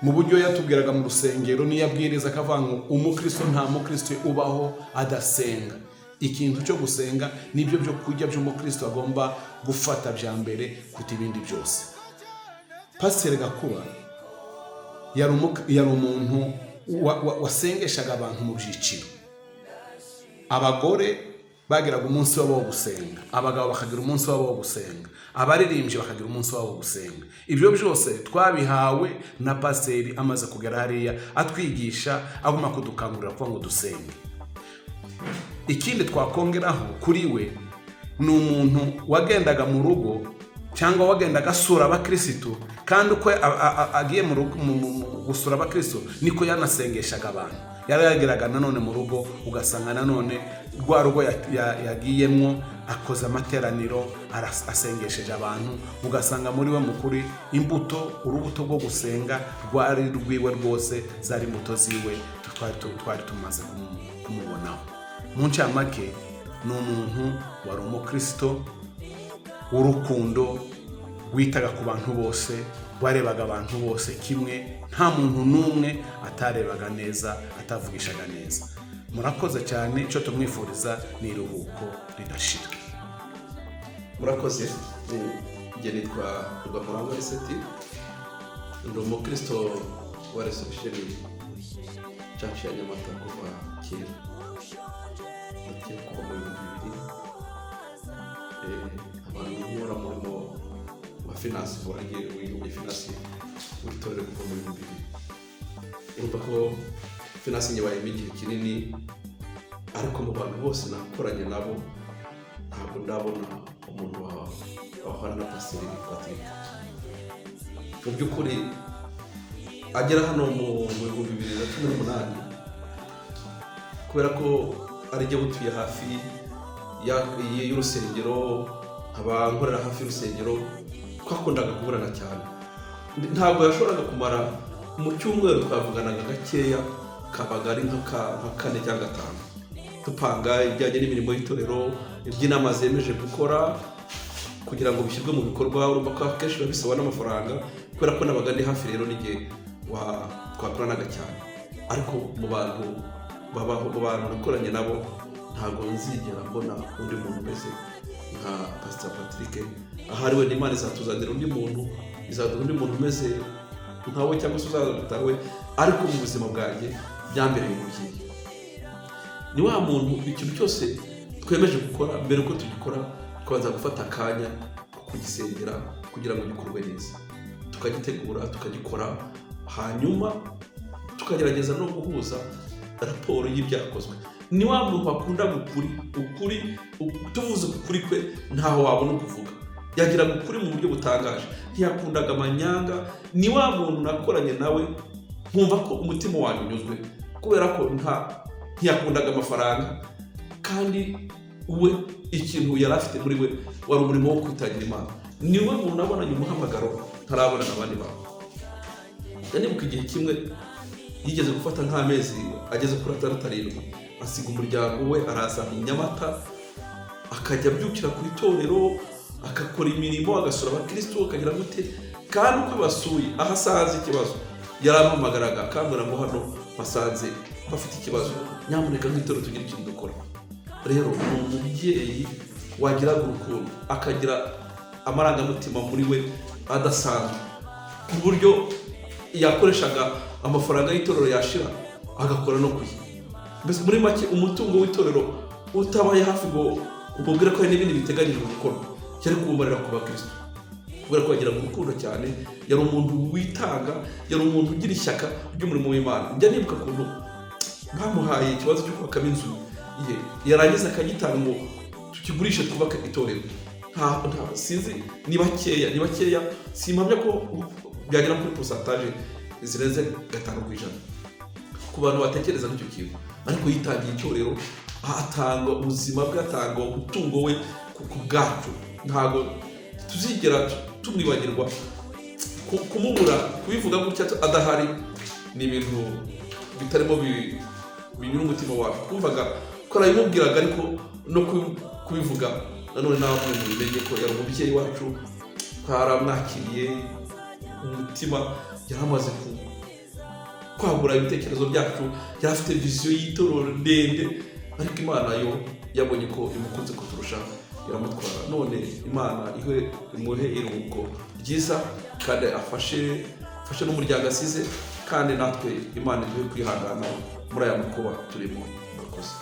Mu buryo yatubwiraga mu rusengero niyabwiriza akavuga ngo umukristo nta mukristo ubaho adasenga. Ikintu cyo gusenga nibyo byo kujya by'umukristo agomba gufata bya mbere kuta ibindi byose. Pasiteri Gakuba yari umuntu wasengeshaga abantu mu byiciro. Abagore bagiraga umunsi wabo wo gusenga, abagabo bakagira umunsi wabo wo gusenga, abaririmbyi bakagira umunsi wabo wo gusenga. Ibyo byose twabihawe na pasiteri amaze kugera hariya atwigisha, aguma kudukangurira kuvuga ngo dusenge. Ikindi twakongeraho kuri we, ni umuntu wagendaga mu rugo cyangwa wagendaga asura abakristo, kandi uko agiye mu rugo gusura abakristo niko yanasengeshaga abantu. Yarageraga nanone mu rugo ugasanga nanone rwa rugo yagiyemo akoze amateraniro asengesheje abantu, ugasanga muri we mukuri urubuto rwo gusenga rwari rwiwe rwose, zari imbuto ziwe twari tumaze kumubonaho. Mu ncamake ni umuntu wari umukristo w'urukundo, witaga ku bantu bose, warebaga abantu bose kimwe, nta muntu n'umwe atarebaga neza, atavugishaga neza. Murakoze cyane, icyo tumwifuriza ni iruhuko ridashira. Murakoze. Njye nitwa Rwamurangwa Liseti, ndi umukristo wa Resurrection Church ya Nyamata kuva kera, ndagiye kuva mu 2000. Abantu nkora umurimo wa finance, waragiye wiga finance witorere kuva mu 2000. Urumva ko finance nyibayemo igihe kinini, ariko mu bantu bose nakoranye nabo ntabwo ndabona umuntu wahana na Pasiteri Patrick. Mu by'ukuri agera hano mu 2018, kubera ko ari jye butuye hafi y'urusengero, abankorera hafi y'urusengero, twakundaga kuburana cyane. Ntabwo yashoboraga kumara mu cyumweru, twavuganaga gakeya, kabaga ari nka 4 cyangwa 5, dupanga ibijyanye n'imirimo y'itorero, iby'inama zemeje gukora kugira ngo bishyirwe mu bikorwa. Urumva ko akenshi biba bisaba n'amafaranga, kubera ko nabaga ndi hafi rero n'igihe twakoranaga cyane. Ariko mu bantu nakoranye nabo ntabwo nzigera mbona undi muntu umeze nka Pastor Patrick. Ahari we n'Imana izatuzanira undi muntu, izaduha undi muntu umeze nkawe cyangwa se uzadutara we, ariko mu buzima bwanjye byambereye umubyeyi. Ni wa muntu ikintu cyose twemeje gukora, mbere uko tugikora twaza gufata akanya kugisengera kugira ngo gikorwe neza, tukagitegura, tukagikora, hanyuma tukagerageza no guhuza raporo y'ibyakozwe. Ni wa muntu wakunda ukuri, tuvuze ukuri kwe ntaho wabona ukuvuga, yagiraga ukuri mu buryo butangaje, ntiyakundaga amanyanga. Ni wa muntu nakoranye nawe nkumva ko umutima wanjye unyuzwe, kubera ko ntiyakundaga amafaranga, kandi we ikintu yari afite muri we wari umurimo wo kwitangira Imana. Niwe muntu nabonanye umuhamagaro ntarabona n'abandi bantu. Nibuka igihe kimwe yigeze gufata nk'amezi ageze kuri 6, asiga umuryango we, araza mu Nyamata, akajya abyukira ku itorero, agakora imirimo, agasura abakristo, akagira gute. Kandi uko basuye aho asanze ikibazo yarampamagaraga, akambwira ngo hano basanze bafite ikibazo, nyamuneka nk'itorero tugira ikintu dukora. Rero ni umubyeyi wagiraga urukundo, akagira amarangamutima muri we adasanzwe, ku buryo yakoreshaga amafaranga y'itorero yashira agakora no kuye. Mbese muri make umutungo w'itorero utabaye hafi ngo ububwire ko hari n'ibindi biteganyijwe gukorwa, cyari kuwumarira ku bakristo, kubera ko yagiraga urukundo cyane. Yari umuntu witanga, yari umuntu ugira ishyaka ry'umurimo w'Imana. Njya nibuka ukuntu bamuhaye ikibazo cyo kubakamo inzu ye, yarangiza akagitanga ngo tukigurishe twubake itorero. Sinzi ni bakeya, simpamya ko byagera kuri pourcentage zirenze 5% ku bantu batekereza n'icyo kintu. Ariko yitangiye itorero, atanga ubuzima bwe, atanga umutungo we ku bwacu. Ntabwo tuzigera tumwibagirwa. Kumubura, kubivuga gutya adahari, ni ibintu bitarimo binyura umutima wawe. Kumvaga ko arabimubwiraga, ariko no kubivuga nanone nawe mubimenye ko yari umubyeyi wacu, twaramwakiriye umutima, yaramaze kwagura ibitekerezo byacu, yari afite viziyo y'itorero ndende, ariko Imana yo yabonye ko imukunze kuturusha, iramutwara. None Imana imuhe iruhuko ryiza, kandi afashe n'umuryango asize, kandi natwe Imana iduhe kwihangana muri aya makuba turimo. Murakoze.